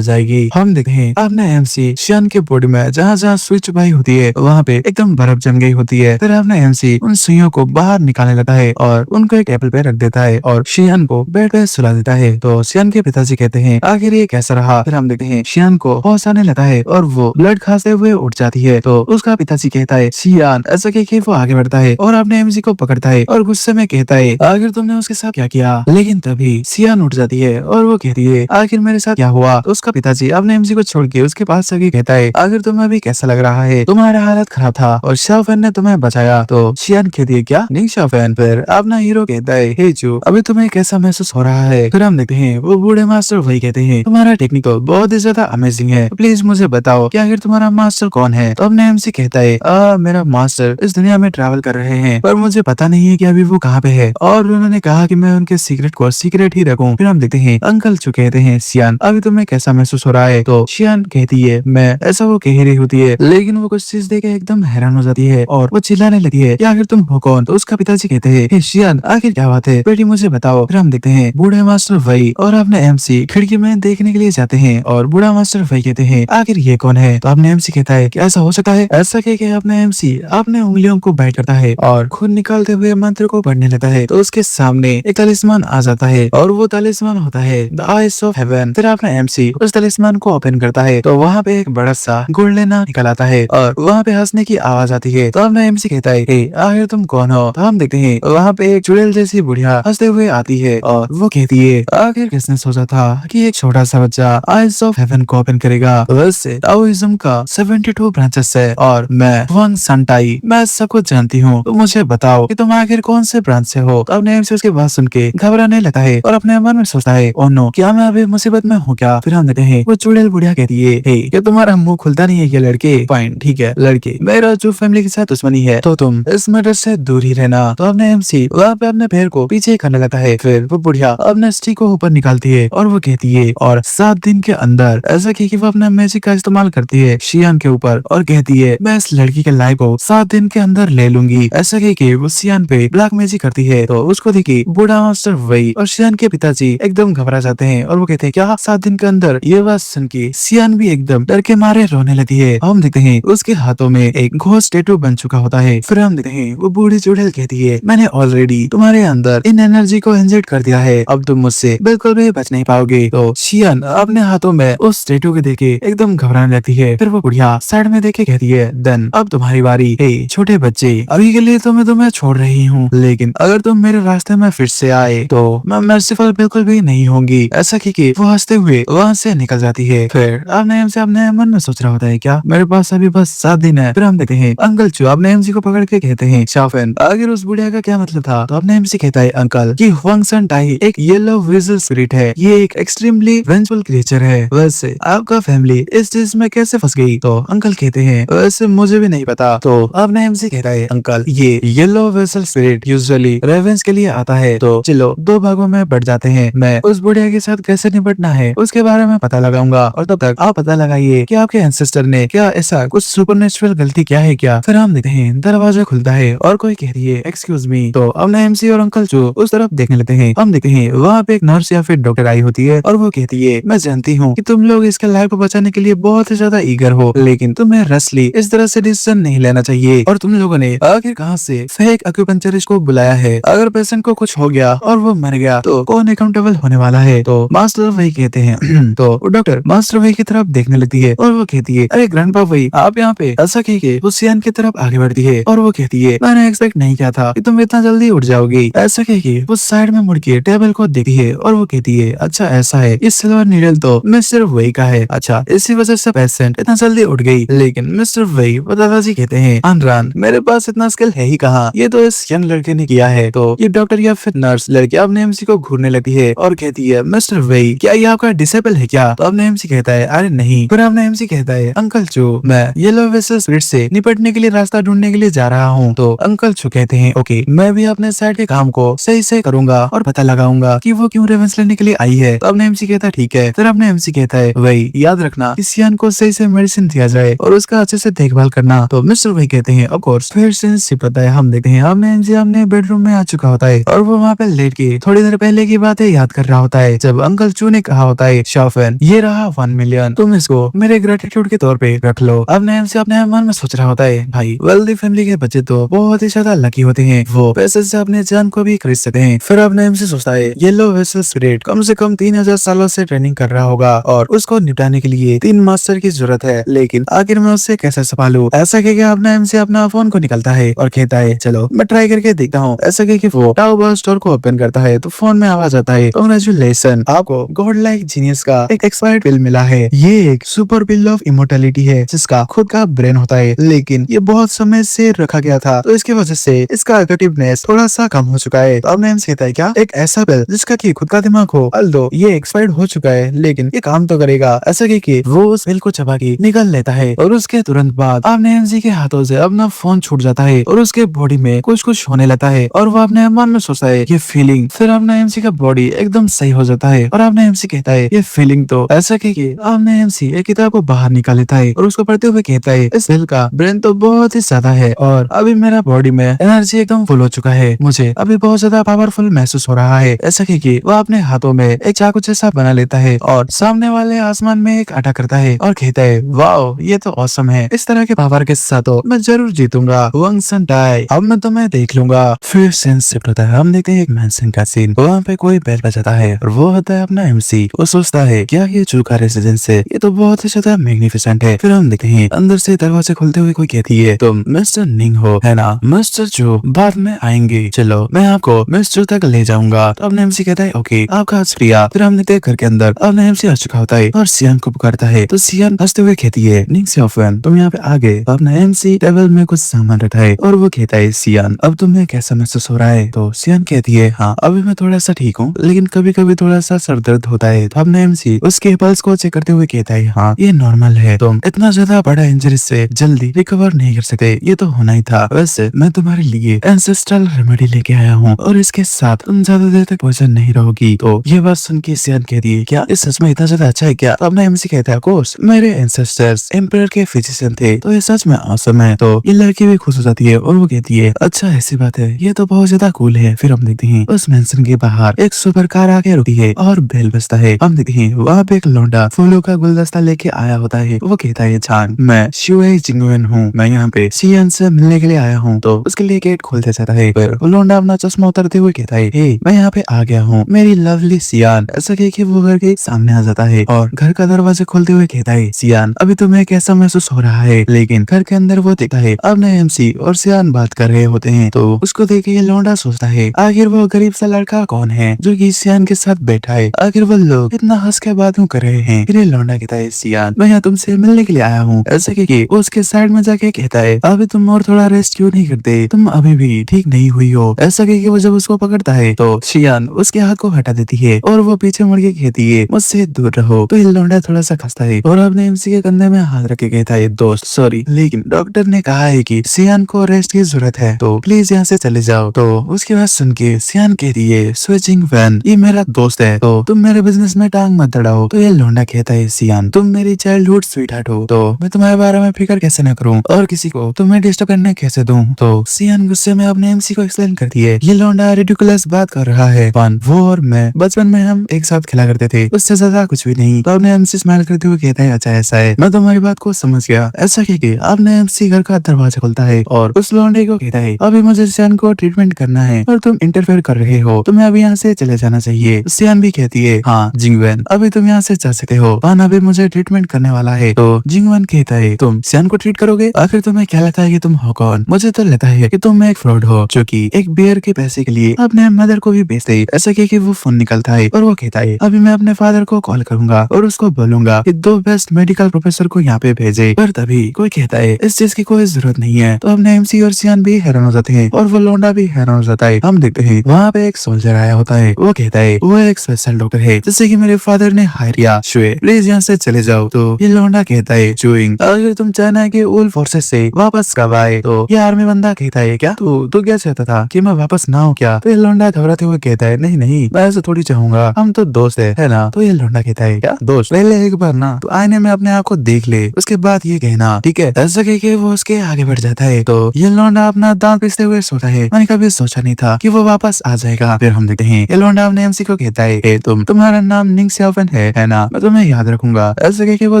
जाएगी। हम देखते हैं अपने एमसी शियान के बॉडी में जहाँ जहाँ सुई चुभाई होती है वहाँ पे एकदम बर्फ जम गई होती है। फिर अपने एमसी उन सुइयों को बाहर निकालने लगता है और उनको एक टेबल पे रख देता है और शियान को बेड पे सुला देता है। तो शियान के पिताजी कहते हैं आखिर ये कैसा रहा। फिर हम देखते हैं शियान को होश आने लगता है और वो ब्लड खांसते हुए उठ जाती है। तो उसका पिताजी कहता है शियान, ऐसा कह के वो आगे बढ़ता है और अपने एमसी को पकड़ता है और गुस्से में कहता है आखिर तुमने उसके साथ क्या किया। लेकिन तभी शियान उठ जाती है और वो कहती है आखिर मेरे साथ क्या हुआ। तो उसका पिताजी अपने एमसी को छोड़ के उसके पास जाके कहता है आखिर तुम्हें अभी कैसा लग रहा है, तुम्हारा हालत खराब था और शाओफेन ने तुम्हें बचाया। तो शियान कहती है क्या नहीं शाओफेन। फिर अपना हीरो कहता है हे जू, अभी तुम्हें कैसा महसूस हो रहा है। फिर हम देखते हैं वो बूढ़े मास्टर वही कहते हैं तुम्हारा टेक्निकल बहुत ही ज्यादा अमेजिंग है, प्लीज मुझे बताओ कि आखिर तुम्हारा मास्टर कौन है। तो अपने एमसी कहता है मेरा मास्टर इस दुनिया में ट्रैवल कर रहे हैं पर मुझे पता नहीं है कि अभी वो कहाँ पे है और उन्होंने कहा कि मैं उनके सीक्रेट को सीक्रेट ही रखूं। फिर हम देखते हैं अंकल जो कहते हैं शियान अभी तुम्हें कैसा महसूस हो रहा है। तो शियान कहती है मैं, ऐसा वो कह रही होती है लेकिन वो कुछ चीज देख के एकदम हैरान हो जाती है और वो चिल्लाने लगती है कि आखिर तुम हो कौन। तो उसका पिताजी कहते हैं हे शियान आखिर क्या बात है बेटी मुझे बताओ। फिर हम देखते हैं बूढ़े मास्टर वही और अपने एमसी खिड़की में देखने के लिए जाते हैं और बूढ़ा मास्टर वही कहते हैं आखिर ये कौन है। तो अपने एमसी कहता है कि ऐसा हो सकता है। ऐसा कह के अपने एमसी अपने उंगलियों को बाइट करता है और खून निकालते हुए मंत्र को पढ़ने लगता है। तो उसके सामने एक तलिस्मान आ जाता है और वो तलिस्मान होता है द आइज ऑफ हेवन। फिर अपना एमसी उस तलिस्मान को ओपन करता है तो वहाँ पे एक बड़ा सा गोल्डन निकल आता है और वहाँ पे हंसने की आवाज आती है। तो अपना एमसी कहता है हे आखिर तुम कौन हो। तो हम देखते हैं वहाँ पे एक चुड़ैल जैसी बुढ़िया हंसते हुए आती है और वो कहती है आखिर किसने सोचा था कि एक छोटा सा बच्चा आइज ऑफ हेवन को ओपन करेगा। वैसे ताओइज्म का 72 ब्रांचेस है और मैं वांग संटाई मैं सब कुछ जानती हूँ, तो मुझे बताओ कि तुम आखिर कौन से ब्रांच से हो। तो अपने एमसी उसकी बात सुन के घबराने लगता है और अपने मन में सोचता है ओह नो क्या मैं अभी मुसीबत में हूँ क्या। फिर हम देखते हैं वो चुड़ैल बुढ़िया कहती है हे क्या तुम्हारा मुंह खुलता नहीं है ये लड़के। फाइन ठीक है लड़के, मेरा जो फैमिली के साथ दुश्मनी है तो तुम इस मैटर से दूर ही रहना। तो अपने एमसी वहाँ पे अपने पैर को पीछे करने लगता है। फिर वो बुढ़िया अपने स्टिक को ऊपर निकालती है और वो कहती है और 7 दिन के अंदर, ऐसा कि वो अपना मैजिक का इस्तेमाल करती है शियान के ऊपर और कहती है मैं इस लड़की के लाइफ को 7 दिन के अंदर ले लूंगी। ऐसा कि वो शियान पे ब्लैक मैजिक करती है। तो उसको देखी बूढ़ा मास्टर वही और शियान के पिताजी एकदम घबरा जाते हैं और वो कहते हैं क्या 7 दिन के अंदर। ये बात सुन के शियान भी एकदम डर के मारे रोने लगती है। हम देखते हैं उसके हाथों में एक घोस्ट टैटू बन चुका होता है। फिर हम देखते हैं वो बूढ़ी चुड़ैल कहती है मैंने ऑलरेडी तुम्हारे अंदर इन एनर्जी को इंजेक्ट कर दिया है, अब तुम मुझसे बिल्कुल भी बच नहीं पाओगे। तो शियान अपने हाथों में उस टैटू को देखे एकदम घबराने लगती है। फिर वो बुढ़िया साइड में देखे कहती है देन अब तुम्हारी बारी। हे छोटे बच्चे अभी के लिए तो मैं तुम्हें छोड़ रही हूँ लेकिन अगर तुम मेरे रास्ते में फिर से आए तो मैं मर्सीफुल बिल्कुल भी नहीं होंगी। ऐसा कि वो हंसते हुए वहाँ से निकल जाती है। फिर अपने एमसी अपने मन में सोच रहा होता है क्या मेरे पास अभी बस 7 दिन है। फिर हम देखते हैं अंकल जो अपने एमसी को पकड़ के कहते हैं शाओफेन आखिर उस बुढ़िया का क्या मतलब था। तो अपने एमसी कहता है अंकल कि हुआंग सन टाई एक येलो विजल स्पिरिट है, ये एक एक्सट्रीमली वेंजफुल क्रिएचर है। वैसे आपका फैमिली इस चीज में कैसे फंस गई। तो अंकल कहते हैं वैसे मुझे भी नहीं पता। तो अपने एमसी कहता है अंकल ये yellow vessel spirit usually ravens के लिए आता है, तो चलो 2 भागों में बढ़ जाते हैं। मैं उस बुढ़िया के साथ कैसे निपटना है उसके बारे में पता लगाऊंगा और तब तक आप पता लगाइए कि आपके एंसेस्टर ने क्या ऐसा कुछ सुपरनेचुरल गलती क्या है क्या। फिर हम देखते हैं दरवाजा खुलता है और कोई कह रही है एक्सक्यूज मी। तो अपने एमसी और अंकल जो उस तरफ देखने लगते हैं। हम देखते हैं वहाँ पे एक नर्स या फिर डॉक्टर आई होती है और वो कहती है मैं जानती हूँ कि तुम लोग इसके लाइफ को बचाने के लिए बहुत ही ज्यादा ईगर हो लेकिन तुम्हें रसली इस तरह से डिसीजन नहीं लेना चाहिए और तुम लोगों ने आखिर कहाँ से फेक एक्यूपंक्चरिस्ट को बुलाया है। अगर पेशेंट को कुछ हो गया और वो मर गया तो कौन अकाउंटेबल होने वाला है। तो मास्टर वही कहते हैं तो डॉक्टर मास्टर वही की तरफ देखने लगती है और वो कहती है अरे ग्रैंडपा वही आप यहाँ पे। ऐसा कह के वो शियान की तरफ आगे बढ़ती है और वो कहती है मैंने एक्सपेक्ट नहीं किया था कि तुम इतना जल्दी उठ जाओगी। ऐसा कह के वो साइड में मुड़ के टेबल को देखती है और वो कहती है अच्छा ऐसा है, इस सिल्वर नीडल तो मिस्टर वही का है, अच्छा इसी वजह से पेशेंट इतना जल्दी उठ गई। लेकिन मिस्टर वही वो दादाजी कहते हैं अनरान मेरे पास इतना स्किल है ही कहाँ, ये तो इस यंग लड़के ने किया है। तो ये डॉक्टर या फिर नर्स लड़के अपने एमसी को घूरने लगती है और कहती है मिस्टर वही क्या ये आपका डिसेबल है क्या। तो अपने एमसी कहता है अरे नहीं। फिर अपने एमसी कहता है अंकल चो मैं येलो वेसल स्पिरिट से निपटने के लिए रास्ता ढूंढने के लिए जा रहा हूँ। तो अंकल चो कहते हैं ओके मैं भी अपने साइड के काम को सही से करूंगा और पता लगाऊंगा कि वो क्यों रेवेंस लेने के लिए आई है। तो अपने एमसी कहता है ठीक है। फिर अपने एमसी कहता है वही याद रखना कि शियान को सही से मेडिसिन दिया जाए और उसका अच्छे से देखभाल करना। तो मिस्टर वही कहते हैं ऑफ कोर्स। फिर सिंस पता है हम देखते हैं अपने एमसी अपने बेडरूम में आ चुका होता है और वो वहाँ पे लेट के थोड़ी देर पहले की बातें याद कर रहा होता है, जब अंकल चू ने कहा होता है, शॉफन ये रहा 1 मिलियन, तुम इसको मेरे ग्रेटिट्यूड के तौर पे रख लो। अब नैम से अपने मन में सोच रहा होता है, भाई वेल्दी फैमिली के बच्चे तो बहुत ही ज्यादा लकी होते हैं, वो पैसे से अपने जान को भी खरीद सकते हैं। फिर अब नैम से सोचता है, येलो वेसल स्पिरिट कम से कम 3000 सालों से ट्रेनिंग कर रहा होगा और उसको निपटाने के लिए 3 मास्टर की जरूरत है, लेकिन आखिर मैं उससे कैसे संभालूं। ऐसा कह के अब नैम से अपना फोन को निकलता है और कहता है, चलो मैं ट्राई करके देखता हूँ। ऐसा कह के वो टाओ स्टोर को ओपन करता है तो फोन में आवाज आता है, कांग्रेचुलेशन, आपको गॉड लाइक जीनियस का एक एक्सपायर्ड पिल मिला है। ये एक सुपर पिल ऑफ इमोर्टैलिटी है जिसका खुद का ब्रेन होता है, लेकिन ये बहुत समय से रखा गया था, तो इसकी वजह से इसका इफेक्टिवनेस थोड़ा सा कम हो चुका है। तो अब नेम्स कहता है, क्या एक ऐसा पिल जिसका की खुद का दिमाग हो, अल्दो ये एक्सपायर्ड हो चुका है लेकिन ये काम तो करेगा। ऐसा कह के वो उस पिल को चबा के निकल लेता है और उसके तुरंत बाद अब नेम्स के हाथों से अपना फोन छूट जाता है और उसके बॉडी में कुछ कुछ होने लगता है और वो अपने मन में सोचता है, ये फीलिंग। फिर अपना एमसी का बॉडी एकदम सही हो जाता है और अपना एमसी कहता है, ये फीलिंग तो। ऐसा कह के अपने एमसी एक किताब को बाहर निकाल लेता है और उसको पढ़ते हुए कहता है, इस पिल का ब्रेन तो बहुत ही ज्यादा है और अभी मेरा बॉडी में एनर्जी एकदम फुल हो चुका है, मुझे अभी बहुत ज्यादा पावरफुल महसूस हो रहा है। ऐसा कह के वो अपने हाथों में एक चाकू जैसा बना लेता है और सामने वाले आसमान में एक आटा करता है और कहता है, वाओ ये तो ऑसम है, इस तरह के पावर के साथ तो मैं जरूर जीतूंगा, वंग सन टाई, अब मैं तुम्हें देख लूंगा। फिर सीन शिफ्ट होता है, हम देखते हैं एक मैंसन का सीन, वहाँ पे कोई बेल बजाता है और वो होता है अपना एमसी। वो सोचता है, क्या ये जू का रेसिडेंस है, ये तो बहुत ही ज्यादा मैग्निफिसेंट है। फिर हम देखते हैं अंदर से दरवाजे खुलते हुए कोई कहती है, तुम मिस्टर निंग हो है ना, मिस्टर जू बाद में आएंगे, चलो मैं आपको मिस्टर तक ले जाऊंगा। तो अपने एमसी कहता है, ओके आपका शुक्रिया। फिर हम देखते हैं घर के अंदर अपने एमसी आ चुका होता है और सियान को पुकारता है, तो सियान हंसते हुए कहती है, निंग सियोफन तुम यहाँ पे आ गए। अपना एमसी टेबल में कुछ सामान रखा है और वो कहता है, सियान अब तुम्हें कैसा महसूस हो रहा है। तो सियान कहती है, हाँ अभी मैं थोड़ा सा ठीक हूँ, लेकिन कभी कभी थोड़ा सा सर दर्द होता है। तो अपना एमसी उसके पल्स को चेक करते हुए कहता है, हाँ ये नॉर्मल है, तुम इतना ज्यादा बड़ा इंजरी से जल्दी रिकवर नहीं कर सकते, ये तो होना ही था। वैसे मैं तुम्हारे लिए एंसेस्ट्रल रेमेडी लेके आया हूँ और इसके साथ तुम ज्यादा देर तक पॉइजन नहीं रहोगी। तो ये बात सुन के सियान कहती है, क्या इस सच में इतना ज्यादा अच्छा है क्या। तो अपना एमसी कहता है, कोर्स मेरे एंसेस्टर्स एम्परर के फिजिशियन थे, तो ये सच में ऑसम है। तो ये लड़की भी खुश हो जाती है और वो कहती है, अच्छा ऐसी बात है, ये तो बहुत ज्यादा कूल है। फिर हम देखते हैं उस मेंशन के बाहर एक सुपर कार आके रुकी है और बेल बजता है। हम देखते हैं वहाँ पे एक लौंडा फूलों का गुलदस्ता लेके आया होता है। वो कहता है, जान मैं शुए जिंगुएन हूँ, मैं यहाँ पे सियान से मिलने के लिए आया हूँ। तो उसके लिए गेट खोल देता है। फिर वो लौंडा अपना चश्मा उतारते हुए कहता है, हे मैं यहाँ पे आ गया हूँ मेरी लवली सियान। ऐसा कह के वो घर के सामने आ जाता है और घर का दरवाजा खोलते हुए कहता है, सियान अभी तुम्हें कैसा महसूस हो रहा है। लेकिन घर के अंदर वो देखता है अब नए एमसी और सियान बात कर रहे होते हैं। तो उसको देख के ये लौंडा सोचता है, आखिर वो गरीब सा लड़का कौन है जो कि सियान के साथ बैठा है, आखिर वो लोग इतना हंस के बातों कर रहे हैं। फिर ये लौंडा कहता है, सियान मैं यहाँ तुमसे मिलने के लिए आया हूँ। ऐसा कह के वो उसके साइड में जाके कहता है, अभी तुम और थोड़ा रेस्ट क्यों नहीं करते, तुम अभी भी ठीक नहीं हुई हो। ऐसा कह के वो जब उसको पकड़ता है तो सियान उसके हाथ को हटा देती है और वो पीछे मुड़ के कहती है, मुझसे दूर रहो। तो ये लौंडा थोड़ा सा खसता है और अपने एमसी के कंधे में हाथ रख के कहता है, दोस्त सॉरी लेकिन डॉक्टर ने कहा है कि सियान को रेस्ट की जरूरत है, तो प्लीज यहाँ से चले जाओ। तो उसकी बात सुन के सियान कहती है, स्विचिंग वैन ये मेरा दोस्त है, तो तुम मेरे बिजनेस में टांग मत अड़ाओ। तो ये लौंडा कहता है, सियान तुम मेरी चाइल्डहुड स्वीटहार्ट हो, तो मैं तुम्हारे बारे में फिक्र कैसे न करूं और किसी को तुम्हें डिस्टर्ब करने कैसे दूं। तो सियान गुस्से में अपने एमसी को एक्सप्लेन करती है, ये लौंडा रिडिकुलस बात कर रहा है, वो और मैं बचपन में हम एक साथ खेला करते थे, उससे ज्यादा कुछ भी नहीं। तो अपने एमसी स्माइल करते हुए कहता है, अच्छा ऐसा है, मैं तुम्हारी बात को समझ गया। ऐसा कह के आपने एमसी घर का दरवाजा खोलता है और उस लौंडे को कहता है, अभी मुझे सियान को ट्रीटमेंट करना है और तुम इंटरफेयर कर रहे हो, तुम्हें अभी यहाँ से चले जाना चाहिए। सियान भी कहती है, हाँ जिंगवेन अभी तुम यहाँ से जा सकते हो, पान अभी मुझे ट्रीटमेंट करने वाला है। तो जिंगवेन कहता है, तुम सियान को ट्रीट करोगे, आखिर तुम्हें क्या लगता है कि तुम हो कौन। मुझे तो लगता है कि तुम एक फ्रॉड हो जो कि एक बियर के पैसे के लिए अपने मदर को भी बेच दे। ऐसा कह के वो फोन निकलता है और वो कहता है, अभी मैं अपने फादर को कॉल करूंगा और उसको बोलूंगा कि 2 बेस्ट मेडिकल प्रोफेसर को यहाँ पे भेजे। पर तभी कोई कहता है, इस चीज की कोई जरूरत नहीं है। तो अपने एमसी और सियान भी हैरान हो जाते हैं और वो लौंडा भी हैरान हो जाता है। हम देखते हैं वहाँ पे एक सोल्जर आया होता है, वो कहता है वो एक स्पेशल डॉक्टर है जैसे कि मेरे फादर ने हायर किया, शुए प्लीज यहाँ से चले जाओ। तो ये लौंडा कहता है, चूइंग अगर तुम चाहना है कि उल फोर्सेस से वापस कब आए। तो ये आर्मी बंदा कहता है, क्या तू क्या चाहता था कि मैं वापस ना हूँ क्या। तो ये लौंडा घबराते हुए कहता है, नहीं नहीं मैं ऐसा थोड़ी चाहूंगा, हम तो दोस्त है ना। तो ये लौंडा कहता है, क्या दोस्त, पहले एक बार ना तो आईने में अपने आप को देख ले, उसके बाद ये कहना, ठीक है। ऐसा कह के वो उसके आगे बढ़ जाता है। तो ये लौंडा अपना दांत पीसते हुए सोता है, मैंने कभी सोचा नहीं था कि वो वापस पास आ जाएगा। फिर हम देखते हैं ये लौंडा अपने एमसी को कहता है तुम्हारा नाम निंग सियाफेन है ना, मैं तुम्हें याद रखूंगा। ऐसे कह के वो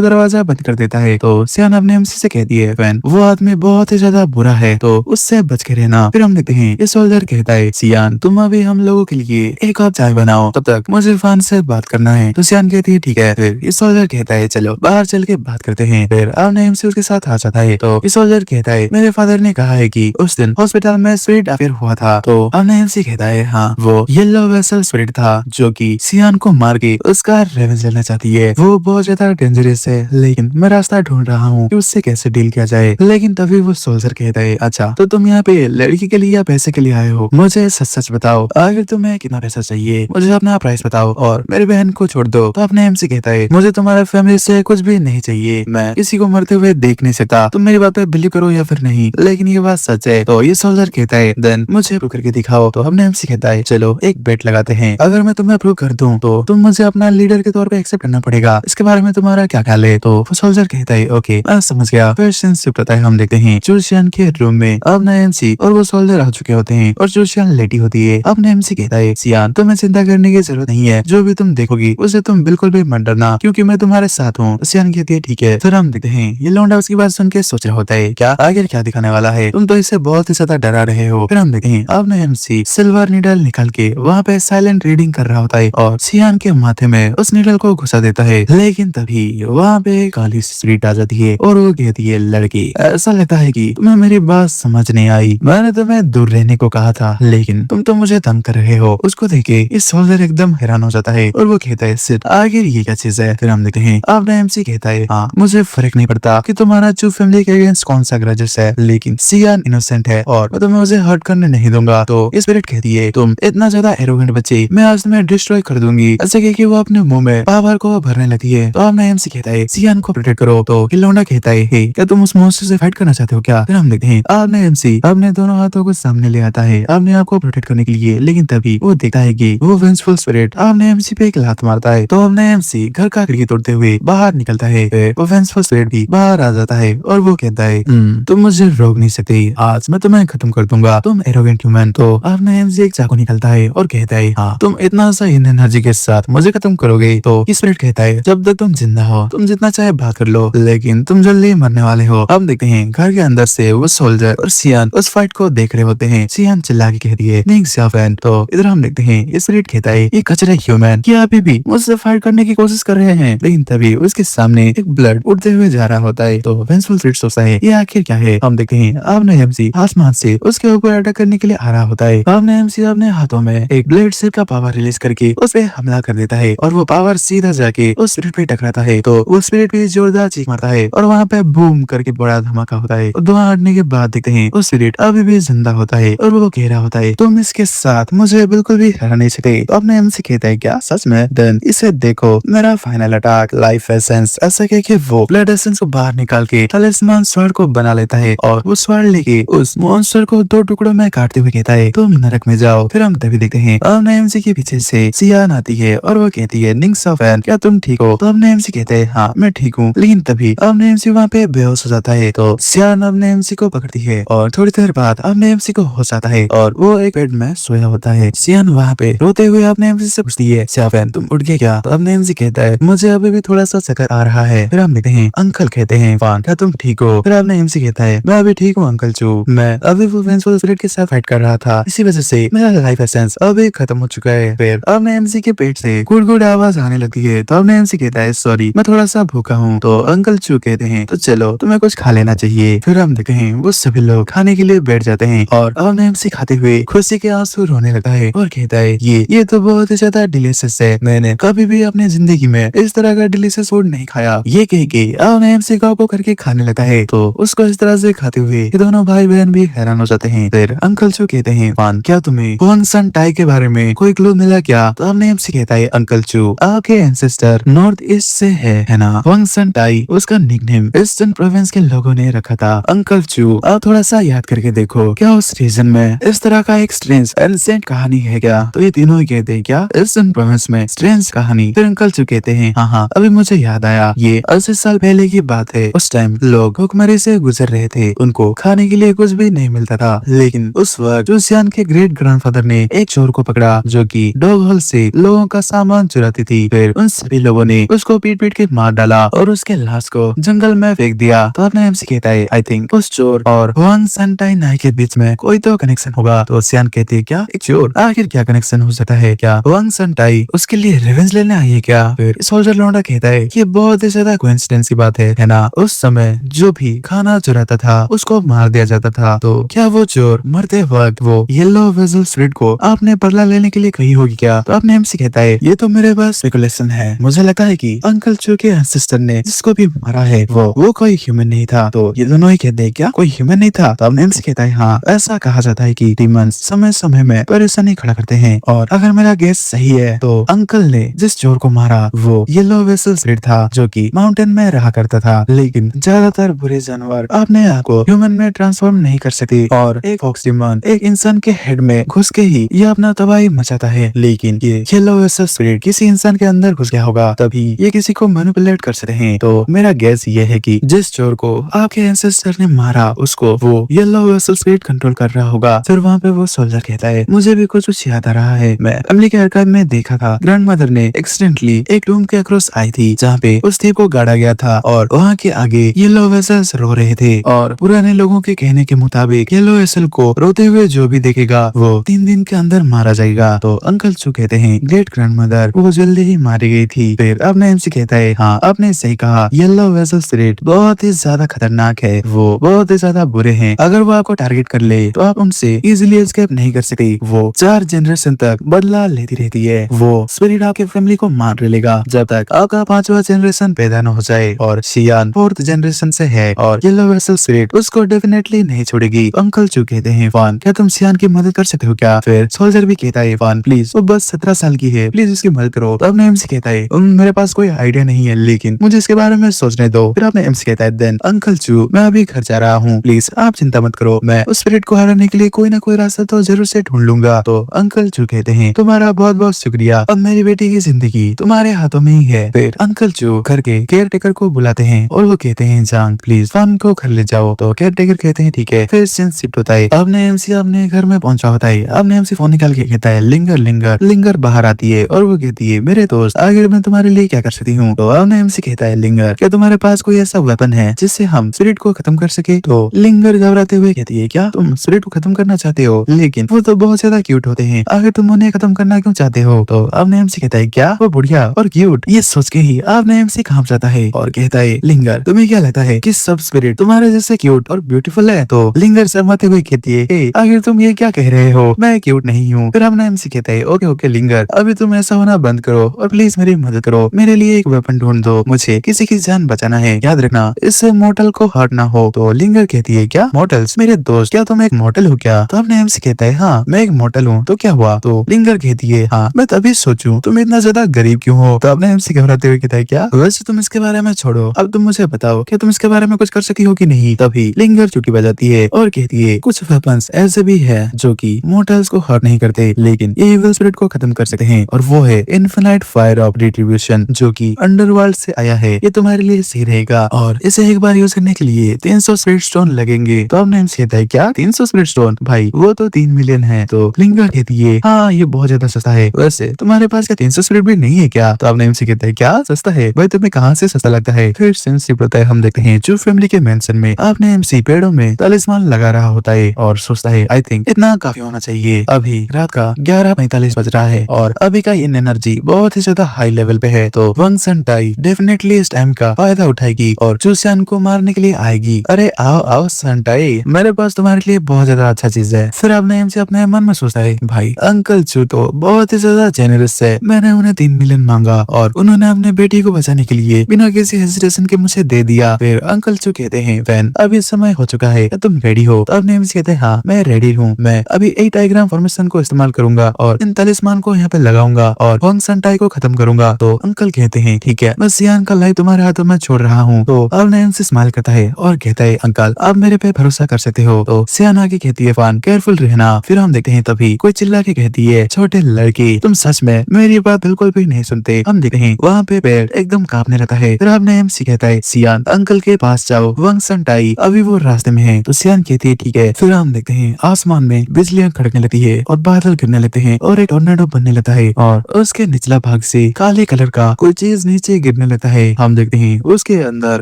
दरवाजा बंद कर देता है। तो सियान अपने एमसी से कहती है फैन वो आदमी बहुत ही ज्यादा बुरा है, तो उससे बच के रहना। फिर हम देखते हैं ये सोल्जर कहता है सियान तुम अभी हम लोगों के लिए एक कप चाय बनाओ, तब तक मुझे फैन से बात करना है। तो सियान कहती है ठीक है। फिर ये सोल्जर कहता है चलो बाहर चल के बात करते हैं। फिर अपने एमसी उसके साथ आ जाता है। तो ये सोल्जर कहता है मेरे फादर ने कहा है कि उस दिन हॉस्पिटल में स्पिरिट अफेयर हुआ था। तो अपने एमसी कहता है हाँ वो येलो वेसल स्पिरिट था जो कि सियान को मार के उसका रेवेंज लेना चाहती है। वो बहुत ज्यादा डेंजरस है, लेकिन मैं रास्ता ढूंढ रहा हूँ कि उससे कैसे डील किया जाए। लेकिन तभी वो सोल्जर कहता है अच्छा तो तुम यहाँ पे लड़की के लिए या पैसे के लिए आए हो, मुझे सच सच बताओ, आखिर तुम्हें कितना पैसा चाहिए, मुझे अपना प्राइस बताओ और मेरी बहन को छोड़ दो। तो अपने एमसी कहता है मुझे तुम्हारे फैमिली से कुछ भी नहीं चाहिए, मैं किसी को मरते हुए देख नहीं सकता, तुम मेरी बात पे बिलीव करो या फिर नहीं, लेकिन ये बात सच है। तो ये सोल्जर कहता है देन मुझे प्रूव करके दिखाओ। तो अपने एमसी कहता है चलो एक बेट लगाते हैं, अगर मैं तुम्हें प्रूव कर दूं तो तुम मुझे अपना लीडर के तौर पे एक्सेप्ट करना पड़ेगा, इसके बारे में तुम्हारा क्या ख्याल है। तो सोल्जर कहता है ओके मैं समझ गया। फिर सीन शिफ्ट होता है, हम देखते हैं चूशियन के रूम में अपना एमसी और वो सोल्जर आ चुके होते हैं और चूशियन लेटी होती है। अपने एमसी कहता है सियान तुम्हें चिंता करने की जरूरत नहीं है, जो भी तुम देखोगी उसे तुम बिल्कुल भी मत डरना क्योंकि मैं तुम्हारे साथ हूँ। सियान कहती है ठीक है। फिर हम देखते हैं ये लौंडा उसकी बात सुन के सोच रहा होता है क्या आखिर क्या दिखाने वाला है, तुम तो इससे बहुत ही ज्यादा डरा रहे हो। फिर हम देखते हैं अपने एमसी सिल्वर नीडल निकाल के वहाँ पे साइलेंट रीडिंग कर रहा होता है और सियान के माथे में उस नीडल को घुसा देता है। लेकिन तभी वहाँ पे काली स्प्रिट आ जाती है और वो कहती है लड़की ऐसा लगता है कि तुम्हें मेरी बात समझ नहीं आई, मैंने तुम्हें दूर रहने को कहा था लेकिन तुम तो मुझे तंग कर रहे हो। उसको देखे इस सोल्जर एकदम हैरान हो जाता है और वो कहता है सिट आखिर ये क्या चीज है। फिर हम देखते हैं अपना एमसी कहता है हाँ मुझे फर्क नहीं पड़ता कि तुम्हारा चू फैमिली के अगेंस्ट कौन सा ग्रजेस है, लेकिन सियान इनोसेंट है और मैं तुम्हें उसे हर्ट करने नहीं दूंगा। तो स्पिरिट कहती है तुम इतना ज्यादा एरोगेंट बच्चे, मैं आज तुम्हें डिस्ट्रॉय कर दूंगी। ऐसे कह के वो अपने मुंह में पावर को भरने लगती है। तो अपना एमसी कहता है सियान को प्रोटेक्ट करो। तो लौंडा कहता है हे क्या तुम उस मॉन्स्टर से फाइट करना चाहते हो क्या। फिर हम देखते हैं अपने एमसी अपने दोनों हाथों को सामने ले आता है अपने आप को प्रोटेक्ट करने के लिए, लेकिन तभी वो देखता है कि वो वेंजफुल स्पिरिट अपने एमसी पे एक लात मारता है। तो अपने एमसी घर का खिड़की तोड़ते हुए बाहर निकलता है। वो वेंजफुल स्पिरिट भी बाहर आ जाता है और वो कहता है तुम मुझे रोक नहीं सकते, आज मैं तुम्हें खत्म कर दूंगा, तुम एरोगेंट ह्यूमन। तो अपने एमसी एक चाकू निकलता है और कहता है हाँ तुम इतना सा एनर्जी के साथ मुझे खत्म करोगे। तो स्पिरिट कहता है जब तक तुम जिंदा हो तुम जितना चाहे भाग कर लो, लेकिन तुम जल्दी मरने वाले हो। अब देखते हैं घर के अंदर से वो सोल्जर और सियान उस फाइट को देख रहे होते हैं। सियान चिल्ला के कहती है निंग सियाफेन। तो इधर हम देखते हैं स्पिरिट कहता है ये कचरा ह्यूमन क्या अभी भी मुझसे फाइट करने की कोशिश कर रहे हैं, लेकिन तभी उसके सामने एक ब्लड उड़ते हुए जा रहा होता है। तो वेंजफुल स्पिरिट सोचता है ये आखिर क्या है। हम देखते हैं अपने एमसी आसमान से उसके ऊपर अटैक करने के लिए आ रहा होता है। अपने एमसी अपने हाथों में एक ब्लेड शेप का पावर रिलीज करके उस पे हमला कर देता है और वो पावर सीधा जाके उस स्पिरिट पे टकराता है। तो वो स्पिरिट भी जोरदार चीख मारता है और वहाँ पे बूम करके बड़ा धमाका होता है। धुआं हटने के बाद देखते हैं वो स्पिरिट अभी भी जिंदा होता है और वो कह रहा होता है तुम इसके साथ मुझे बिल्कुल भी हरा नहीं सकते। तो अपने एमसी कहता है क्या सच में, देन इसे देखो मेरा फाइनल अटैक लाइफ एसेंस। ऐसा कह के वो ब्लड एसेंस को बाहर निकाल के तलिस्मान स्वॉर्ड को बना लेता है और वो स्वॉर्ड लेके उस मॉन्स्टर को 2 टुकड़ों में काटते हुए कहता है तुम नरक में जाओ। फिर हम तभी देखते हैं अपने एमसी के पीछे से सियान आती है और वो कहती है निंग सियाफेन क्या तुम ठीक हो। तो अपने एमसी कहते हैं हाँ मैं ठीक हूँ, लेकिन तभी अपने एमसी वहाँ पे बेहोश हो जाता है। तो सियान अपने एमसी को पकड़ती है और थोड़ी देर बाद अपने एमसी को होश आता है और वो एक बेड में सोया होता है। सियान वहाँ पे रोते हुए अपने एमसी से पूछती है सियाफेन तुम उठ गए क्या। तो अपने एमसी कहता है मुझे अभी भी थोड़ा सा चक्कर आ रहा है। फिर हम देखते हैं अंकल कहते हैं फान क्या तुम ठीक हो। फिर अपने एमसी कहता है मैं अभी ठीक हूँ अंकल चू, मैं अभी वो वेंजफुल स्पिरिट के साथ फाइट कर रहा था, इसी वजह से मेरा लाइफ एसेंस अभी खत्म हो चुका है। फिर अपने एमसी के पेट से गुड़ गुड़ आवाज आने लगती है। तो अपने एमसी कहता है सॉरी मैं थोड़ा सा भूखा हूँ। तो अंकल चू कहते हैं तो चलो तुम्हें कुछ खा लेना चाहिए। फिर हम देखते हैं वो सभी लोग खाने के लिए बैठ जाते हैं और अपने एमसी खाते हुए खुशी के आंसू रोने लगता है और कहता है ये तो बहुत ही ज्यादा डिलीशियस है, मैंने कभी भी अपनी जिंदगी में इस तरह का डिलीशियस फूड नहीं खाया। ये कह के अपने एमसी को करके खाने लगता है। तो उसको इस तरह से खाते हुए ये दोनों भाई बहन भी हैरान हो जाते हैं। फिर अंकल चू कहते हैं फान क्या तुम्हें हुआंग सन टाई के बारे में कोई क्लू मिला क्या। तो अपने एमसी कहता है अंकल चू आपके एंसेस्टर नॉर्थ ईस्ट से है ना। हुआंग सन टाई उसका निकनेम ईस्टर्न प्रोविंस के लोगों ने रखा था। अंकल चू आप थोड़ा सा याद करके देखो क्या उस रीजन में इस तरह का एक स्ट्रेंज एंसेंट कहानी है क्या। तो ये तीनों ही कहते हैं क्या ईस्टर्न प्रोविंस में स्ट्रेंज कहानी। फिर अंकल चू कहते हैं हाँ अभी मुझे याद आया, ये 80 साल पहले की बात है। उस टाइम लोग भुखमरी से गुजर रहे थे, उनको खाने के लिए कुछ भी नहीं मिलता था, लेकिन उस वक्त जो सियान के ग्रेट ग्रैंडफादर ने एक चोर को पकड़ा जो कि डॉग हॉल से लोगों का सामान चुराती थी। फिर उन सभी लोगों ने उसको पीट पीट के मार डाला और उसके लाश को जंगल में फेंक दिया। तो अपने एमसी कहता है आई थिंक उस चोर और वांग संटाई नाई के बीच में कोई तो कनेक्शन होगा। तो सियान कहती है क्या एक चोर, आखिर क्या कनेक्शन हो सकता है? क्या वांग संटाई उसके लिए रिवेंज लेने आई है क्या? फिर सोल्जर लौंडा कहता है कि बहुत ही ज्यादा कोइंसिडेंस की बात है ना, उस समय जो भी खाना चुराता था उसको मार दिया जाता था। तो क्या वो चोर मरते वक्त वो येलो वेजल स्प्रिट को आपने बदला लेने के लिए कही होगी क्या? तो आपने एमसी कहता है ये तो मेरे पास स्पेकुलेशन है, मुझे लगता है कि अंकल चू के एंसेस्टर ने जिसको भी मारा है वो कोई ह्यूमन नहीं था। तो ये दोनों ही कहते हैं क्या कोई ह्यूमन नहीं था? तो आपने एमसी कहता है हाँ, ऐसा कहा जाता है कि डीमंस समय समय में परेशानी खड़ा करते हैं और अगर मेरा गेस सही है तो अंकल ने जिस चोर को मारा वो येलो वेसल स्प्रिट था जो कि माउंटेन में रहा करता था। लेकिन ज्यादातर बुरे जानवर अपने आप को ह्यूमन में ट्रांसफॉर्म नहीं कर सकते और एक फॉक्स डीमन एक इंसान के हेड में घुस के ही ये अपना तबाही मचाता है। लेकिन ये येलो वेसल स्पिरिट किसी इंसान के अंदर घुस गया होगा तभी ये किसी को मैनिपुलेट कर सकते हैं। तो मेरा गेस ये है कि जिस चोर को आपके एंसेस्टर ने मारा उसको वो येलो वेसल स्पिरिट कंट्रोल कर रहा होगा। फिर वहाँ पे वो सोल्जर कहता है मुझे भी कुछ याद आ रहा है, मैं फैमिली के आर्काइव में देखा था ग्रैंडमदर ने एक्सीडेंटली एक रूम के अक्रॉस आई थी जहाँ पे उस थीप को गाड़ा गया था और वहाँ के आगे येलो वेसल्स रो रहे थे और पुराने लोगों के कहने के मुताबिक येलो वेसल को रोते हुए जो भी देखेगा वो 3 दिन के अंदर मारा जाएगा। तो अंकल चू कहते हैं ग्रेट ग्रैंडमदर वो जल्दी ही मारी गई थी। फिर अपने एमसी कहता है हाँ आपने सही कहा, येलो वेसल स्पिरिट बहुत ही ज्यादा खतरनाक है, वो बहुत ही ज्यादा बुरे हैं। अगर वो आपको टारगेट कर ले तो आप उनसे इजिली एस्केप नहीं कर सकते। वो 4 जनरेशन तक बदला लेती रहती है। वो स्पिरिट आपके फैमिली को मार लेगा जब तक आपका 5वां जनरेशन पैदा न हो जाए और सियान 4th जनरेशन से है और येलो वेसल स्पिरिट उसको डेफिनेटली नहीं छोड़ेगी। अंकल चू कहते हैं वान क्या तुम सियान की मदद कर सकते हो क्या? फिर सोल्जर भी कहता है वान प्लीज वो बस 17 साल की है, प्लीज इसकी मदद करो। तो अपने एमसी कहता है मेरे पास कोई आइडिया नहीं है लेकिन मुझे इसके बारे में सोचने दो। फिर अपने एमसी कहता है देन अंकल चू मैं अभी घर जा रहा हूँ, प्लीज आप चिंता मत करो, मैं उस स्पिरिट को हराने के लिए कोई ना कोई रास्ता तो जरूर से ढूंढ लूंगा। तो अंकल चू कहते हैं तुम्हारा बहुत बहुत शुक्रिया, अब मेरी बेटी की जिंदगी तुम्हारे हाथों में ही है। फिर अंकल चू घर के केयर टेकर को बुलाते हैं और वो कहते हैं जांग प्लीज फान को घर ले जाओ। तो केयर टेकर कहते हैं ठीक है। फिर सीन शिफ्ट होता है, अपने एमसी अपने घर में पहुंचा होता है। अपने एमसी फोन निकाल के कहता है लिंगर लिंगर लिंगर बाहर आती है और वो कहती है मेरे दोस्त आखिर मैं तुम्हारे लिए क्या कर सकती हूँ? तो अपने एमसी कहता है लिंगर क्या तुम्हारे पास कोई ऐसा वेपन है जिससे हम स्पिरिट को खत्म कर सके? तो लिंगर घबराते हुए कहती है क्या तुम स्पिरिट को खत्म करना चाहते हो? लेकिन वो तो बहुत ज्यादा क्यूट होते हैं, आखिर तुम उन्हें खत्म करना क्यों चाहते हो? तो अपने एमसी कहता है क्या वो बुढ़िया और क्यूट? ये सोच के ही आपने एमसी कांप जाता है और कहता है लिंगर तुम्हें क्या लगता है कि सब स्पिरिट तुम्हारे जैसे क्यूट और ब्यूटीफुल है? तो लिंगर शर्माते हुए कहती है आखिर तुम ये क्या कह रहे हो, मैं क्यूट नहीं हूँ। फिर अपना एमसी कहता है ओके ओके लिंगर अभी तुम ऐसा होना बंद करो और प्लीज मेरी मदद करो, मेरे लिए एक वेपन ढूंढ दो, मुझे किसी की जान बचाना है, याद रखना इससे मॉर्टल को हर्ट ना हो। तो लिंगर कहती है क्या मॉर्टल्स? मेरे दोस्त क्या तुम एक मॉर्टल हो क्या? तो अपने एमसी कहता है हाँ मैं एक मॉर्टल हूँ, तो क्या हुआ? तो लिंगर कहती है हाँ मैं तभी सोचूं तुम इतना ज्यादा गरीब क्यों हो? तो अपने एमसी घबराते हुए कहता है क्या वैसे तुम इसके बारे में छोड़ो, अब तुम मुझे बताओ क्या तुम इसके बारे में कुछ कर सकी हो कि नहीं? तभी लिंगर चुटकी बजाती है और कहती है कुछ वेपन्स ऐसे भी है जो कि मॉर्टल्स को हर्ट नहीं करते लेकिन इविल स्पिरिट को खत्म कर सकते हैं, और वो है इनफिनाइट फायर ऑफ रिट्रीब्यूशन जो कि अंडरवर्ल्ड से आया है। ये तुम्हारे लिए सही रहेगा और इसे एक बार यूज करने के लिए 300 स्पिरिट स्टोन लगेंगे। तो अपने एमसी कहता है क्या 300 स्पिरिट स्टोन? भाई वो तो 3 मिलियन है। तो लिंगर कहती है हाँ ये बहुत ज्यादा सस्ता है, वैसे तुम्हारे पास क्या 300 स्पिरिट भी नहीं है क्या? तो अपने एमसी कहता है क्या सस्ता है भाई, तुम्हें कहाँ से सस्ता लगता है? फिर सेंसिटिव होता है, हम देखते हैं जो फैमिली के मेंशन में आपने एमसी पेड़ों में तालिस्मान लगा रहा होता है और सोचता है आई थिंक इतना काफी होना चाहिए। अभी रात का 11:45 बज रहा है और अभी का इन एनर्जी बहुत ही ज्यादा हाई लेवल पे है। तो वंग संटाई डेफिनेटली इस टाइम का फायदा उठाएगी और चूसियान को मारने के लिए आएगी। अरे आओ आओ संटाई, मेरे पास तुम्हारे लिए बहुत ज्यादा अच्छा चीज है। फिर आपने एमसी अपने मन में सोचता है भाई अंकल चू तो बहुत ही ज्यादा जेनरस है, मैंने उन्हें 3 मिलियन मांगा और उन्होंने अपने बेटी को बचाने के लिए बिना किसी हेजिटेशन के मुझे दे दिया। फिर अंकल चू कहते हैं वैन अभी समय हो चुका है, तुम रेडी हो? तो अपने एमसी कहते हैं हाँ मैं रेडी हूँ, मैं अभी एक डायग्राम फॉर्मेशन को इस्तेमाल करूंगा और इन तालिस्मान को यहाँ पे लगाऊंगा और वंग संटाई को खत्म करूंगा। तो अंकल कहते हैं ठीक है, मैं सियान का लाइफ तुम्हारे हाथों में छोड़ रहा हूँ। तो अब एमसी स्माइल करता है और कहता है अंकल आप मेरे पे भरोसा कर सकते हो। तो सियान आके कहती है फान केयरफुल रहना। फिर हम देखते हैं तभी कोई चिल्ला के कहती है छोटे लड़की तुम सच में मेरी बात बिल्कुल भी नहीं सुनते। हम देखते हैं वहाँ पे पेड़ एकदम कांपने लगता है। फिर आपने एमसी कहता है सियान अंकल के पास जाओ, वंग संटाई अभी वो रास्ते में है। तो सियान कहती है ठीक है। फिर हम देखते हैं आसमान में बिजलियां खड़कने लगती है और बादल गिरने लगते हैं और एक टोर्नेडो बनने लगता है और उसके निचला भाग से काले कलर का कोई चीज नीचे गिरने लगता है। हम देखते हैं उसके अंदर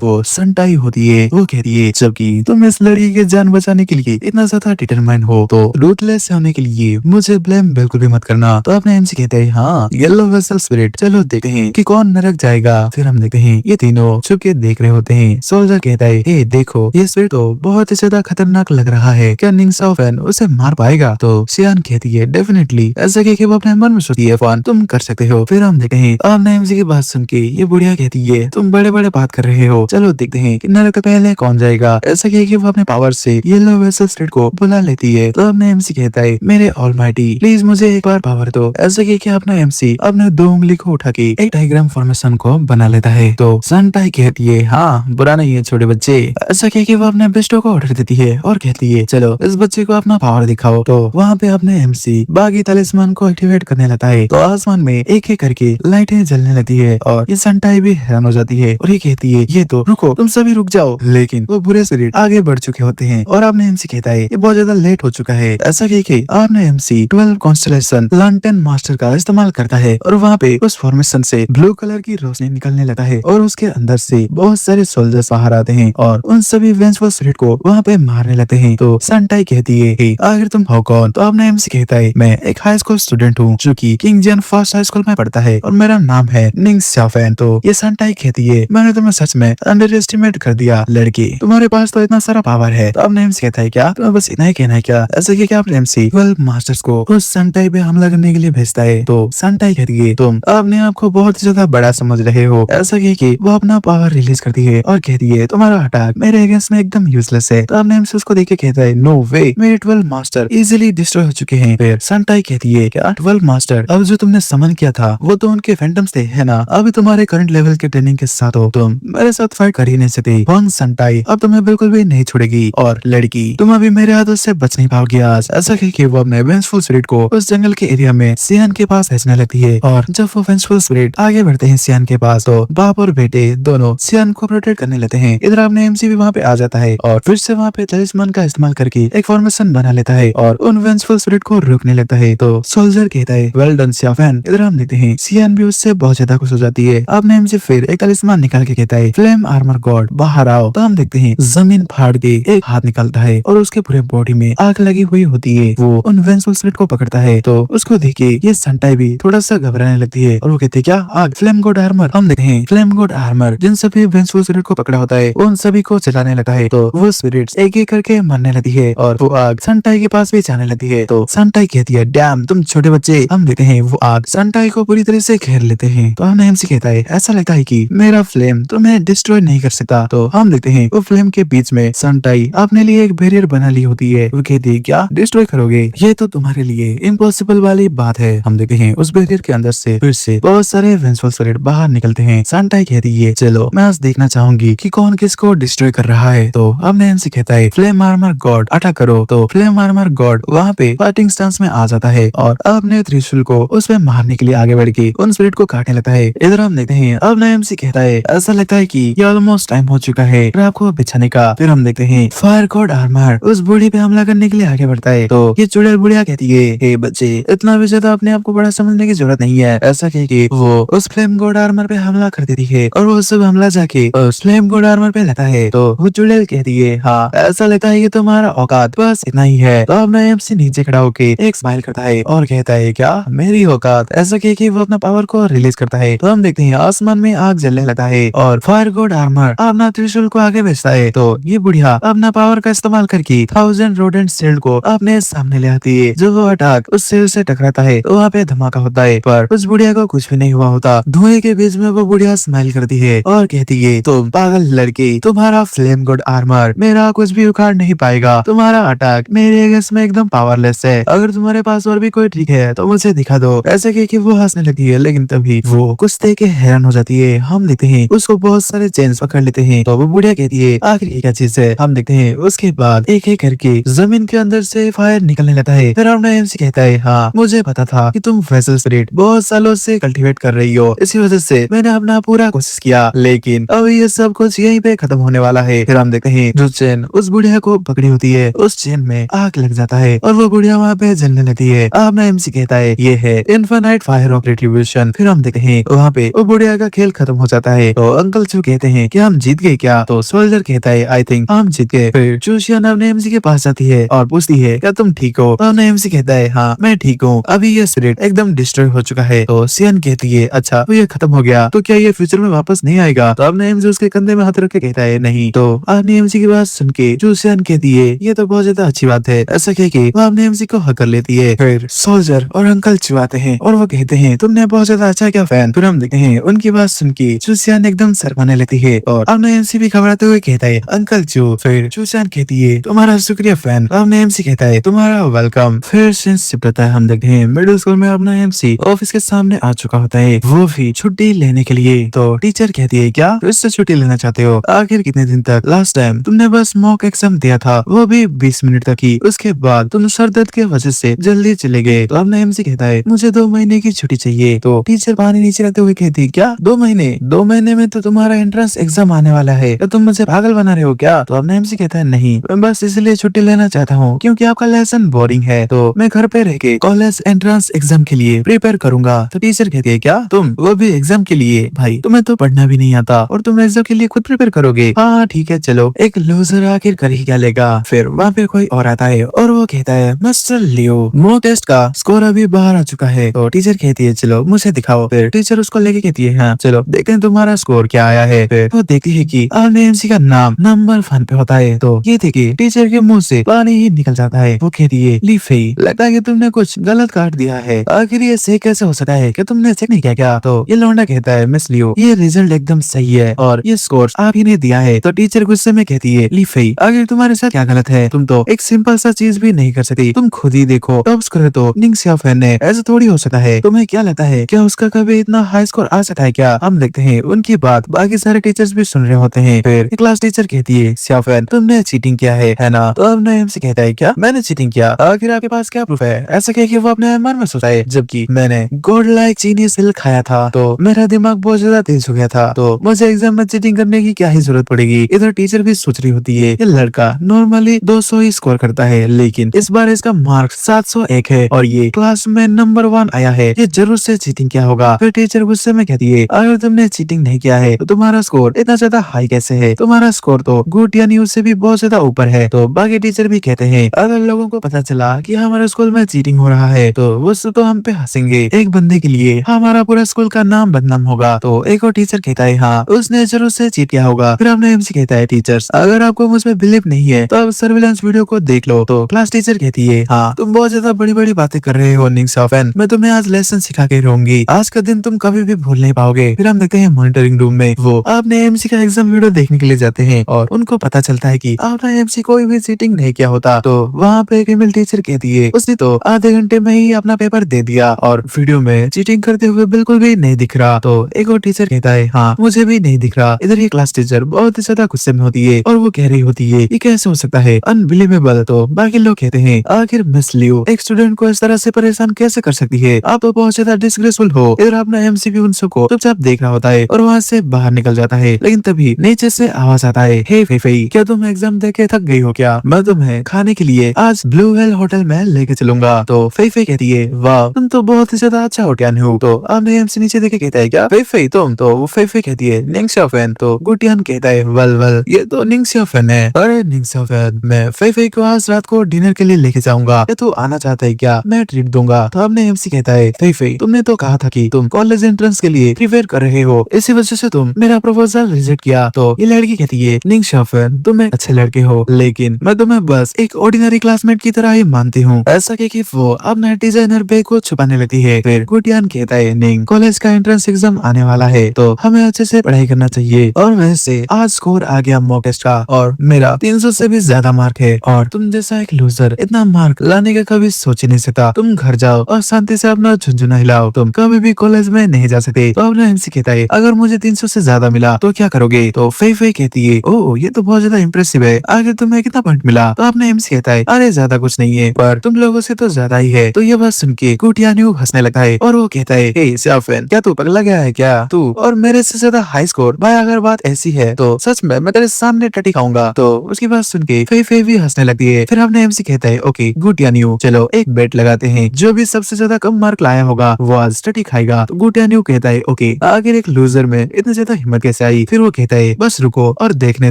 वो संटाई होती है। वो कहती है जबकि तुम इस लड़की की जान बचाने के लिए इतना ज्यादा डिटरमाइन हो तो रूथलेस होने के लिए मुझे ब्लेम बिल्कुल भी मत करना। तो अपने एमसी कहते हैं हाँ येलो वेसल स्पिरिट, चलो देखते हैं कि कौन नरक जाएगा। फिर हम देखते हैं ये तीनों छुप के देख रहे होते हैं। सोल्जर कहता है ए देखो ये स्पिरिट तो बहुत ही ज्यादा खतरनाक लग रहा है, क्या निंग साओ फैन उसे मार पाएगा? तो सियान कहती है डेफिनेटली, ऐसा कह के वो अपने मन में सोचती है फैन तुम कर सकते हो। फिर हम देखते हैं आपने एमसी की बात सुन के ये बुढ़िया कहती है तुम बड़े बड़े बात कर रहे हो, चलो देखते हैं कि नरक पहले कौन जाएगा। ऐसा कह के वो अपने पावर से येलो वेसल स्पिरिट को बुला लेती है। तो अपने एमसी कहता है मेरे ऑलमाइटी प्लीज मुझे एक बार पावर दो। ऐसा कह के अपना एमसी अपने 2 उंगली को उठा के एक डायग्राम फॉर्मेशन को बना लेता है। तो संटाई कहती है हाँ बुरा नहीं है छोटे बच्चे। ऐसा कह के वो अपने बेस्टो को ऑर्डर देती है और कहती है चलो इस बच्चे को अपना पावर दिखाओ। तो वहाँ पे अपने एमसी बागी तलिस्मान को एक्टिवेट करने लगता है। तो आसमान में एक एक करके लाइटें जलने लगती है और ये संटाई भी हैरान हो जाती है और ये कहती है ये तो रुको तुम सभी रुक जाओ। लेकिन वो बुरे स्पिरिट आगे बढ़ चुके होते हैं और आपने एमसी कहता है ये बहुत ज्यादा लेट हो चुका है। ऐसा कह के आपने एमसी 12 कॉन्स्टलेशन लैंटर्न मास्टर का इस्तेमाल करता है और वहाँ पे उस फॉर्मेशन से ब्लू कलर की रोशनी निकलने लगता है और उसके अंदर से बहुत सारे सोल्जर्स बाहर आते हैं और उन सभी वेंचफुल स्पिरिट को वहाँ पे मारने लगते हैं। तो संटाई कहती है "हे, आखिर तुम हो कौन?" तो आपने एमसी कहता है मैं एक हाई स्कूल स्टूडेंट हूँ जो कि किंग जियन फर्स्ट हाई स्कूल में पढ़ता है और मेरा नाम है निंग साओफैन। तो ये संटाई कहती है मैंने तुम्हें सच में अंडर एस्टिमेट कर दिया लड़की, तुम्हारे पास तो इतना सारा पावर है। तो आपने एमसी कहता है क्या तुम्हें बस इतना ही कहना है क्या? ऐसे कि आपने एमसी 12 मास्टर्स को उस संटाई पे हमला करने के लिए भेजता है। तो संटाई कहती है तुम अपने आप को बहुत ही ज्यादा बड़ा समझ रहे हो। ऐसा कह के वो अपना पावर रिलीज करती है और कहती है तुम्हारा अटैक मेरे अगेंस्ट में एकदम यूजलेस है। तो आपने एमसी उसको देख के कहता है नो वे, मेरे 12 मास्टर इजीली डिस्ट्रॉय हो चुके हैं। फिर संटाई कहती है क्या 12 मास्टर? अब जो तुमने समन किया था वो तो उनके फैंटम्स थे है ना? अभी तुम्हारे करंट लेवल के ट्रेनिंग के साथ हो, तुम मेरे साथ फाइट कर ही नहीं सकते। हुआंग संटाई अब तुम्हें बिल्कुल भी नहीं छोड़ेगी और लड़की तुम अभी मेरे हाथों से बच नहीं पाओगी आज। ऐसा कह के वो अपने वेंचफुल स्पिरिट को उस जंगल के एरिया में सियान के पास भेजने लगती है और जब वो वेंचफुल स्पिरिट आगे बढ़ते हैं सियान के पास तो बाप और बेटे दोनों सियान को प्रोटेक्ट करने लगते हैं। इधर आपने एमसी भी वहाँ पे आ जाता है और फिर से वहाँ पे तलिस्मान का इस्तेमाल करके एक फॉर्मेशन बना लेता है और उन वेंचफुल स्पिरिट को रोकने लगता है। तो सोल्जर कहता है वेल डन साओफैन। इधर हम देखते हैं सियान भी उससे बहुत ज्यादा खुश हो जाती है। आपने एमसी फिर एक तलिस्मान निकाल के कहता है फ्लेम आर्मर गॉड बाहर आओ। तो हम देखते हैं जमीन फाड़ के एक हाथ निकलता है और उसके पूरे बॉडी में आग लगी हुई होती है। वो उन वेंचफुल स्पिरिट को पकड़ता है तो उसको देख के ये संटाई भी थोड़ा सा घबराने लगती है और वो कहते हैं क्या आग? Flame God armour. हम देखते हैं फ्लेम गॉड आर्मर जिन सभी वेंचफुल स्पिरिट को पकड़ा होता है उन सभी को चलाने लगता है। तो वो स्पिरिट्स एक एक करके मरने लगती है और वो आग संटाई के पास भी जाने लगती है। तो संटाई कहती है डैम तुम छोटे बच्चे। हम देखते हैं वो आग संटाई को पूरी तरह से घेर लेते हैं। तो हमने एमसी कहता है ऐसा लगता है कि मेरा फ्लेम तुम्हें डिस्ट्रॉय नहीं कर सकता। तो हम देखते हैं वो फ्लेम के बीच में संटाई अपने लिए एक बैरियर बना ली होती है। वो कहती है क्या डिस्ट्रॉय करोगे? ये तो तुम्हारे लिए इम्पॉसिबल वाली बात है। हम देखते हैं उस बैरियर के अंदर से फिर से बहुत सारे वेंचफुल स्पिरिट बाहर निकलते हैं। संटाई कहती है चलो मैं आज देखना चाहूंगी कि कौन किसको डिस्ट्रॉय कर रहा है। तो हमने एमसी कहता है फ्लेम आर्मर गॉड अटैक करो। तो फ्लेम आर्मर गॉड वहाँ पे फाइटिंग स्टांस में आ जाता है और अपने त्रिशूल को उसमें मारने के लिए आगे बढ़ के उन स्पिरिट को काटने लगता है। इधर हम देखते हैं अब नया एमसी कहता है ऐसा लगता है कि ये ऑलमोस्ट टाइम हो चुका है आपको बिछाने का। फिर हम देखते हैं फायर गॉड आर्मर उस बूढ़ी पे हमला करने के लिए आगे बढ़ता है। तो ये चुड़ैल बुढ़िया कहती है हे बच्चे इतना भी ज्यादा अपने आप को बड़ा समझने की जरूरत नहीं है। ऐसा कह के वो उस फ्लेम गॉड आर्मर पे हमला कर देती है और वो सब हमला जाके उस फ्लेम गॉड आर्मर पे लेता है। तो वो चुड़ैल कहती है हाँ ऐसा लगता है कि तुम्हारा औकात बस इतना ही है। तो अब नया एमसी नीचे खड़ा होके एक स्माइल करता है और कहता है क्या मेरी औकात? ऐसा कह के वो अपना पावर को रिलीज करता है। तो हम देखते हैं आसमान में आग जलने लगता है और फायर गॉड आर्मर अपना त्रिशूल को आगे भेजता है। तो ये बुढ़िया अपना पावर का इस्तेमाल करके 1000 रोडेंट सेल को अपने सामने ले आती है। जो वो अटैक उस सेल से टकराता है तो वहाँ पे धमाका होता है पर उस बुढ़िया को कुछ भी नहीं हुआ होता। धुएं के बीच में वो बुढ़िया स्माइल करती है और कहती है तुम पागल लड़की, तुम्हारा फ्लेम गॉड आर्मर मेरा कुछ भी उखाड़ नहीं पाएगा। तुम्हारा अटैक मेरे अगेंस्ट में एकदम पावरलेस है। अगर तुम्हारे पास और भी कोई ट्रिक है तो मुझे दिखा दो। ऐसे कह के वो हंसने लगती है लेकिन तभी वो कुछ देख के हैरान हो जाती है। हम देखते हैं उसको बहुत सारे चेन्स पकड़ लेते हैं। तो वो बुढ़िया कहती है आखिर ये क्या चीज है? हम देखते हैं उसके बाद एक एक करके जमीन के अंदर से फायर निकलने लगता है। फिर हमने एमसी कहता है हाँ मुझे पता था कि तुम वेसल स्पिरिट बहुत सालों से कल्टीवेट कर रही हो, इसी वजह से मैंने अपना पूरा कोशिश किया लेकिन अब ये सब कुछ यहीं पे खत्म होने वाला है। फिर हम देखते हैं जो चेन उस बुढ़िया को पकड़ी होती है उस चेन में आग लग जाता है है और वो बुढ़िया वहाँ पे जलने लगती है। अब ना एमसी कहता है ये है इन्फिनाइट फायर ऑफ रिट्रीब्यूशन। फिर हम देखते हैं वहाँ पे वो बुढ़िया का खेल खत्म हो जाता है। तो अंकल चू कहते हैं कि हम जीत गए क्या? तो सोल्जर कहता है आई थिंक हम जीत गए। फिर चूशियन अपने एमसी के पास जाती है और पूछती है क्या तुम ठीक हो? तो अपने एमसी कहता है हाँ मैं ठीक हूँ, अभी ये स्पिरिट एकदम डिस्ट्रॉय हो चुका है। तो सियन कहती है अच्छा तो ये खत्म हो गया तो क्या ये फ्यूचर में वापस नहीं आएगा? तो अपने एमसी उसके कंधे में हाथ रख के कहता है नहीं। तो अपने एमसी की बात सुन के चूशियन कहती है ये तो बहुत ज्यादा अच्छी बात है। ऐसा कह के वो अपने एमसी को हक कर लेती है। फिर सोल्जर और अंकल चू आते हैं और वो कहते हैं तुमने बहुत ज्यादा अच्छा क्या फैन? फिर हम देखते हैं उनकी बात सुन के चूसियान एकदम शर्माने लगती है और अपने एमसी भी घबराते हुए कहता है अंकल चू। फिर चूसियान कहती है तुम्हारा शुक्रिया फैन। अपने एमसी कहता है तुम्हारा वेलकम। फिर सीन्स चिपकता है। हम देखते हैं मिडिल स्कूल में अपना एमसी ऑफिस के सामने आ चुका होता है, वो भी छुट्टी लेने के लिए। तो टीचर कहती है क्या फिर से छुट्टी लेना चाहते हो? आखिर कितने दिन तक? लास्ट टाइम तुमने बस मॉक एग्जाम दिया था, वो भी 20 मिनट तक ही, उसके बाद तुम सर दर्द की वजह से जल्दी चले गए। तो अपना एमसी कहता है मुझे 2 महीने की छुट्टी चाहिए। तो टीचर पानी नीचे रखते हुए कहती क्या 2 महीने? 2 महीने में तो तुम्हारा एंट्रेंस एग्जाम आने वाला है, क्या तुम मुझे पागल बना रहे हो क्या? तो अपना एमसी कहता है नहीं, मैं बस इसलिए छुट्टी लेना चाहता हूँ क्योंकि आपका लेसन बोरिंग है, तो मैं घर पे रह के कॉलेज एंट्रेंस एग्जाम के लिए प्रिपेयर करूंगा। तो टीचर कहती है क्या तुम वो भी एग्जाम के लिए? भाई तुम्हें तो पढ़ना भी नहीं आता और तुम एग्जाम के लिए खुद प्रिपेयर करोगे? हाँ ठीक है चलो, एक लूजर आखिर कर ही क्या लेगा। फिर वहाँ पे कोई और आता है और वो कहता है मिस्टर लियो मॉक टेस्ट का स्कोर अभी बाहर आ चुका है। तो टीचर कहती है चलो मुझे दिखाओ। फिर टीचर उसको लेके कहती है हाँ चलो देखते हैं तुम्हारा स्कोर क्या आया है। फिर वो देखती है कि अपने एमसी का नाम नंबर 1 पे होता है। तो ये देखिए टीचर के मुंह से पानी ही निकल जाता है। वो कहती है लीफी लगता है कि तुमने कुछ गलत काट दिया है, आखिर ये सही कैसे हो सकता है? क्या तुमने चेक नहीं किया क्या? तो ये लौंडा कहता है मिस लियो ये रिजल्ट एकदम सही है और ये स्कोर आप ही ने दिया है। तो टीचर गुस्से में कहती है लीफी आखिर तुम्हारे साथ क्या गलत है? तुम तो एक सिंपल सा चीज भी नहीं कर सकती, तुम खुद ही देखो टॉप स्कोर तो निंग सियाफेन है, ऐसा थोड़ी हो सकता है। तुम्हें क्या लगता है क्या उसका कभी इतना हाई स्कोर आ सकता है क्या? हम देखते हैं उनकी बात बाकी सारे टीचर्स भी सुन रहे होते हैं। फिर क्लास टीचर कहती है सियाफेन तुमने चीटिंग किया है ना? तो अब नईम से कहता है क्या मैंने चीटिंग किया? आखिर आपके पास क्या प्रूफ है? ऐसा कह के वो अपने मन में सोचता है जबकि मैंने गोल्ड लाइक चीनी सिल्क खाया था तो मेरा दिमाग बहुत ज्यादा तेज हो गया था, तो मुझे एग्जाम में चीटिंग करने की क्या ही जरूरत पड़ेगी। इधर टीचर भी सोच रही होती है ये लड़का नॉर्मली 200 ही स्कोर करता है लेकिन इस बार इसका मार्क्स 701 है और ये क्लास में नंबर 1 आया है, ये जरूर से चीटिंग किया होगा। फिर टीचर गुस्से में कहती है अगर तुमने चीटिंग नहीं किया है तो तुम्हारा स्कोर इतना ज्यादा हाई कैसे है? तुम्हारा स्कोर तो गुड यानी उससे भी बहुत ज्यादा ऊपर है। तो बाकी टीचर भी कहते हैं अगर लोगों को पता चला कि हमारे स्कूल में चीटिंग हो रहा है तो वो तो हम पे हंसेंगे, एक बंदे के लिए हमारा पूरा स्कूल का नाम बदनाम होगा। तो एक और टीचर कहता है हाँ उसने जरूर से चीट किया होगा। फिर हमने एमसी कहता है टीचर्स अगर आपको मुझ पे बिलीव नहीं है तो अब सर्विलेंस वीडियो को देख लो। तो क्लास टीचर कहती है हाँ तुम बहुत ज्यादा बड़ी बड़ी बातें कर रहे हो निंग सियाफेन, मैं तुम्हें आज लेसन सिखा के रहूंगी, आज का दिन तुम कभी भी भूल नहीं पाओगे। फिर हम देखते हैं मॉनिटरिंग रूम में वो अपने एमसी का एग्जाम वीडियो देखने के लिए जाते हैं और उनको पता चलता है कि अपना एमसी कोई भी चीटिंग नहीं किया होता। तो वहाँ पे एक फीमेल टीचर कहती है उसने तो आधे घंटे में ही अपना पेपर दे दिया और वीडियो में चीटिंग करते हुए बिल्कुल भी नहीं दिख रहा। तो एक और टीचर कहता है हाँ मुझे भी नहीं दिख रहा। इधर ये क्लास टीचर बहुत ही ज्यादा गुस्से में होती है और वो कह रही होती है ये कैसे हो सकता है, अनबिलीवेबल। तो बाकी लोग कहते हैं आखिर मिस लियो एक स्टूडेंट को इस तरह से परेशान कैसे कर सकती है, आप तो बहुत ज्यादा डिसग्रेसफुल हो। इधर अपना एमसी भी उन सबको चुपचाप देख रहा होता है और वहाँ से बाहर निकल जाता है। लेकिन तभी नीचे से आवाज आता है हे फेफई क्या तुम एग्जाम देके थक गई हो क्या? मैं तुम्हें खाने के लिए आज ब्लू वेल होटल में लेके चलूंगा। तो फेफई कहती है वाह तुम तो बहुत ही ज्यादा अच्छा होटियान हो। तो अपने एमसी नीचे देखे कहता है क्या फेफई तुम? तो वो फेफई कहती है निंग सियाफेन। तो गुटियान कहता है वेल वेल ये तो निंग सियाफेन है। अरे निंग सियाफेन मैं फेफई को आज रात को डिनर के लिए लेके जाऊंगा, क्या तू आना चाहता है क्या? मैं ट्रीट दूंगा। तो अपने एमसी कहता है फेफई तुमने तो कहा था कि तुम कॉलेज एंट्रेंस के लिए प्रिपेयर कर रहे हो, इसी वजह से तुम मेरा प्रपोजल रिजेक्ट किया। तो ये लड़की कहती है निंग सियाफेन तुम एक अच्छे लड़के हो लेकिन मैं तुम्हें बस एक ऑर्डिनरी क्लासमेट की तरह ही मानती हूँ। ऐसा कह के वो अपना डिजाइनर बैग को छुपाने लगती है। फिर गुटियान कहता है निंग कॉलेज का एंट्रेंस एग्जाम आने वाला है तो हमें अच्छे से पढ़ाई करना चाहिए और वैसे आज स्कोर आ गया मॉक टेस्ट का और मेरा 300 से भी ज्यादा मार्क है और तुम जैसा एक लूजर इतना मार्क लाने का कभी सोच ही नहीं सकता। तुम घर जाओ और शांति से अपना झुंझुना हिलाओ, तुम कभी भी कॉलेज में नहीं जा सकते। तो अपना एमसी कहता है अगर मुझे 300 से ज्यादा मिला तो क्या करोगे? तो फई फई कहती है ओह ये तो बहुत ज्यादा इम्प्रेसिव है, आगे तुम्हें कितना पॉइंट मिला? तो अपना एमसी कहता है अरे ज्यादा कुछ नहीं है पर तुम लोगों से तो ज्यादा ही है। तो ये बात सुन के गुटियान्यू हंसने लगता है और वो कहता है हे सियाफेन क्या तू पगला गया है क्या? तू और मेरे से ज्यादा हाई स्कोर? भाई अगर बात ऐसी है तो सच में मैं तेरे सामने टटी खाऊंगा। तो उसकी बात सुन के फई फई भी हंसने लगती है। फिर अपने एमसी कहता कहता है ओके गुड यान्यू, चलो एक बेट लगाते हैं, जो भी सबसे ज्यादा कम मार्क लाया होगा वो आज स्टडी खाएगा। तो गुड यान्यू कहता है ओके। आखिर एक लूजर में इतनी ज्यादा हिम्मत कैसे आई? फिर वो कहता है बस रुको और देखने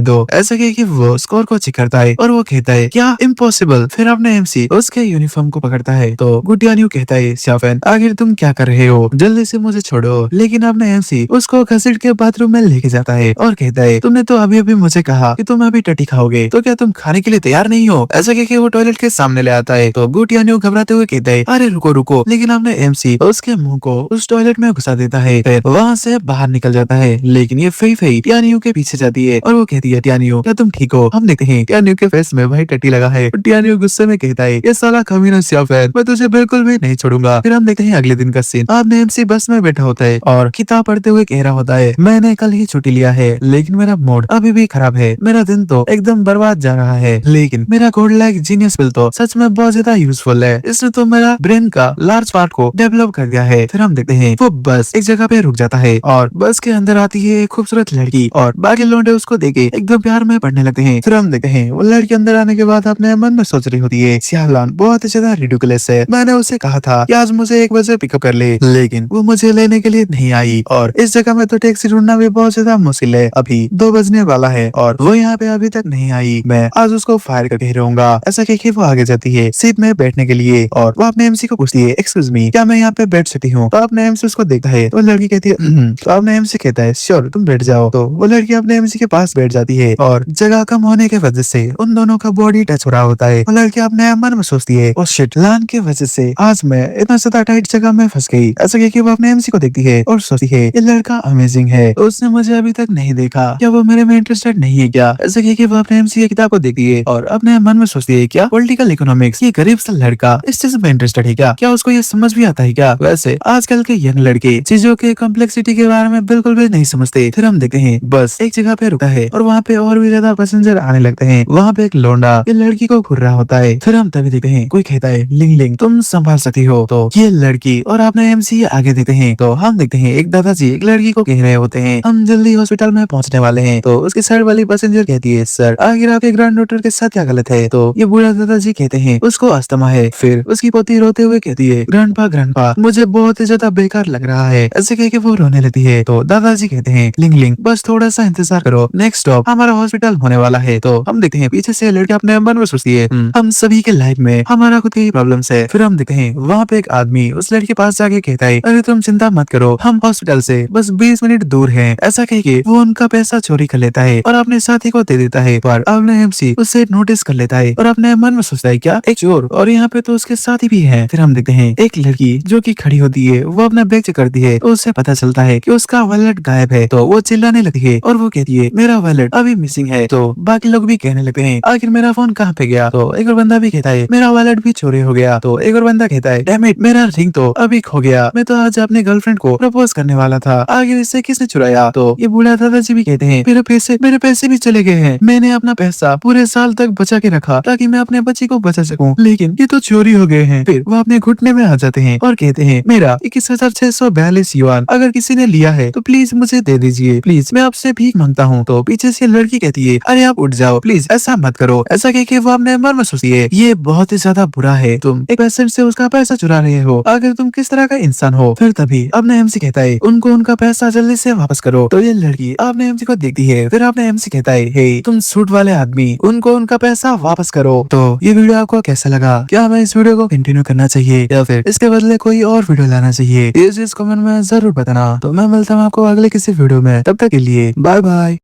दो। ऐसा कह के वो स्कोर को चेक करता है और वो कहता है क्या इम्पॉसिबल। फिर अपने एमसी उसके यूनिफॉर्म को पकड़ता है। तो गुड यान्यू कहता है शाफेन आखिर तुम क्या कर रहे हो, जल्दी से मुझे छोड़ो। लेकिन अपने एमसी उसको घसीट के बाथरूम में लेके जाता है और कहता है तुमने तो अभी अभी मुझे कहा कि तुम अभी टटी खाओगे, तो क्या तुम खाने के लिए तैयार नहीं हो? ऐसा कह के वो टॉयलेट के सामने ले आता है। तो गुड यान्यू घबराते हुए कहता है अरे रुको रुको, लेकिन अपने एमसी उसके मुंह को उस टॉयलेट में घुसा देता है। फिर वहाँ से बाहर निकल जाता है। लेकिन ये फई फई टियानियो के पीछे जाती है और वो कहती है टियानियो क्या तुम ठीक हो? हम देखते हैं टियानियो के फेस में भाई टट्टी लगा है। टियानियो गुस्से में कहता है ये साला कमीना शाफेन, मैं तुझे बिल्कुल भी नहीं छोड़ूंगा। फिर हम देखते हैं अगले दिन का सीन। आपने एमसी बस में बैठा होता है और किताब पढ़ते हुए कह रहा होता है मैंने कल ही छुट्टी लिया है, लेकिन मेरा मूड अभी भी खराब है, मेरा दिन तो एकदम बर्बाद जा रहा है, लेकिन मेरा कोड लाइक जीनियस पिल तो सच में बहुत ज्यादा यूजफुल है, इसने तो मेरा ब्रेन का लार्ज पार्ट को डेवलप कर दिया है। फिर हम देखते हैं वो बस एक जगह पे रुक जाता है और बस के अंदर आती है एक खूबसूरत लड़की और बाकी लौंडे उसको देखे एकदम प्यार में पड़ने लगते हैं। फिर हम देखते हैं वो लड़की अंदर आने के बाद अपने मन में सोच रही होती है सियालान बहुत ज्यादा रिडिकुलस है, मैंने उसे कहा था कि आज मुझे 1 बजे पिकअप कर ले, लेकिन वो मुझे लेने के लिए नहीं आई और इस जगह में तो टैक्सी ढूंढना भी बहुत ज्यादा मुश्किल है, अभी 2 बजने वाला है और वो यहाँ पे अभी तक नहीं आई, मैं आज उसको फायर करके रहूंगा। ऐसा कह के वो आगे जाती है सीट में बैठने के लिए और वो अपने एमसी को पूछती है एक्सक्यूज मी क्या मैं यहाँ पे बैठ सकती हूँ? तो अपने एमसी उसको देखता है तो लड़की कहती है तो अपने एमसी कहता है श्योर तुम बैठ जाओ। तो वो लड़की अपने एमसी के पास बैठ जाती है और जगह कम होने के वजह से उन दोनों का बॉडी टच हो रहा होता है। वो लड़की अपने मन में सोचती है ओ शिट लान की वजह से आज मैं इतना ज्यादा टाइट जगह में फंस गई। ऐसा कह के वो अपने एमसी को देखती है और सोचती है ये लड़का अमेजिंग है, उसने मुझे अभी तक नहीं देखा, क्या वो मेरे में इंटरेस्टेड नहीं है क्या? ऐसा कह के वो अपने एमसी की किताब को देखती है और अपने मन में सोचती है क्या पॉलिटिकल इकोनॉमिक्स ये गरीब सा लड़का इस चीज में इंटरेस्टेड है क्या उसको ये समझ भी आता है क्या? वैसे आजकल के यंग लड़के चीजों के कॉम्प्लेक्सिटी के बारे में बिल्कुल भी नहीं समझते। फिर हम देखते हैं बस एक जगह पे रुका है और वहाँ पे और भी ज्यादा पैसेंजर आने लगते हैं। वहाँ पे एक लौंडा ये लड़की को घूर रहा होता है। फिर हम तभी देखते हैं कोई कहता है लिंग लिंग तुम संभाल सकती हो। तो ये लड़की और अपने एमसी आगे देखते हैं तो हम देखते हैं एक दादाजी एक लड़की को कह रहे होते हैं हम जल्दी हॉस्पिटल में पहुंचने वाले हैं। तो उसकी साइड वाली पैसेंजर कहती है सर आखिर आपके ग्रैंड डॉटर के साथ क्या गलत है? तो ये बूढ़ा दादाजी कहते हैं उसको अस्थमा है। फिर उसकी पोती रोते हुए कहती है ग्रैंडपा मुझे बहुत ही ज्यादा बेकार लग रहा है। ऐसे कह के वो रोने लगती है। तो दादाजी कहते हैं लिंग लिंग बस थोड़ा सा इंतजार करो, नेक्स्ट स्टॉप हमारा हॉस्पिटल होने वाला है। तो हम देखते हैं पीछे से लड़की अपने मन में सोचती है हम सभी के लाइफ में हमारा खुद की प्रॉब्लम्स है। फिर हम देखते हैं वहाँ पे एक आदमी उस लड़की के पास जाके कहता है अरे तुम चिंता मत करो हम हॉस्पिटल से बस 20 मिनट दूर हैं। ऐसा कह के वो उनका पैसा चोरी कर लेता है और अपने साथी को दे देता है। पर अपने एमसी उससे नोटिस कर लेता है और अपने मन में सोचता है क्या एक चोर और यहाँ पे तो उसके साथी भी है। फिर हम देखते हैं एक लड़की जो की खड़ी होती है वो अपना बैग चेक करती है तो उससे पता चलता है कि उसका वॉलेट गायब है। तो वो चिल्लाने लगती है और वो कहती है मेरा वॉलेट अभी मिसिंग है। तो बाकी लोग भी कहने लगते हैं आखिर मेरा फोन कहाँ पे गया? तो एक और बंदा भी कहता है मेरा वॉलेट भी चोरी हो गया। तो एक और बंदा कहता है डैम इट मेरा रिंग तो अभी खो गया, मैं तो आज अपने गर्लफ्रेंड को प्रपोज करने वाला था, आखिर इससे किसने चुराया? तो ये बूढ़ा दादाजी भी कहते हैं मेरे पैसे भी चले गए हैं, मैंने अपना पैसा पूरे साल तक बचा के रखा ताकि मैं अपने बच्ची को बचा सकूं, लेकिन ये तो चोरी हो गए हैं। फिर वो अपने घुटने में आ जाते हैं और कहते हैं मेरा 21,642 युआन अगर किसी ने लिया है तो प्लीज मुझे दे दीजिए, प्लीज मैं आपसे भीख मांगता हूँ। तो पीछे से लड़की कहती है अरे आप उठ जाओ प्लीज ऐसा मत करो। ऐसा कह के वो अपने मन में सोचती है ये बहुत ही ज्यादा बुरा है, तुम एक पेशेंट से उसका पैसा चुरा रहे हो, आखिर तुम किस तरह का इंसान हो? फिर तभी अपने एमसी कहता है उनको उनका पैसा जल्दी से वापस करो। तो ये लड़की अपने एमसी को देखती है। फिर अपने एमसी कहता है हे तुम सूट वाले आदमी उनको उनका पैसा वापस करो। तो ये वीडियो आपको कैसा लगा? क्या हमें इस वीडियो को कंटिन्यू करना चाहिए या फिर इसके बदले कोई और वीडियो लाना चाहिए? ये चीज कमेंट में जरूर बताना। तो मैं मिलता हूँ आपको अगले किसी वीडियो में, तब तक के लिए बाय बाय।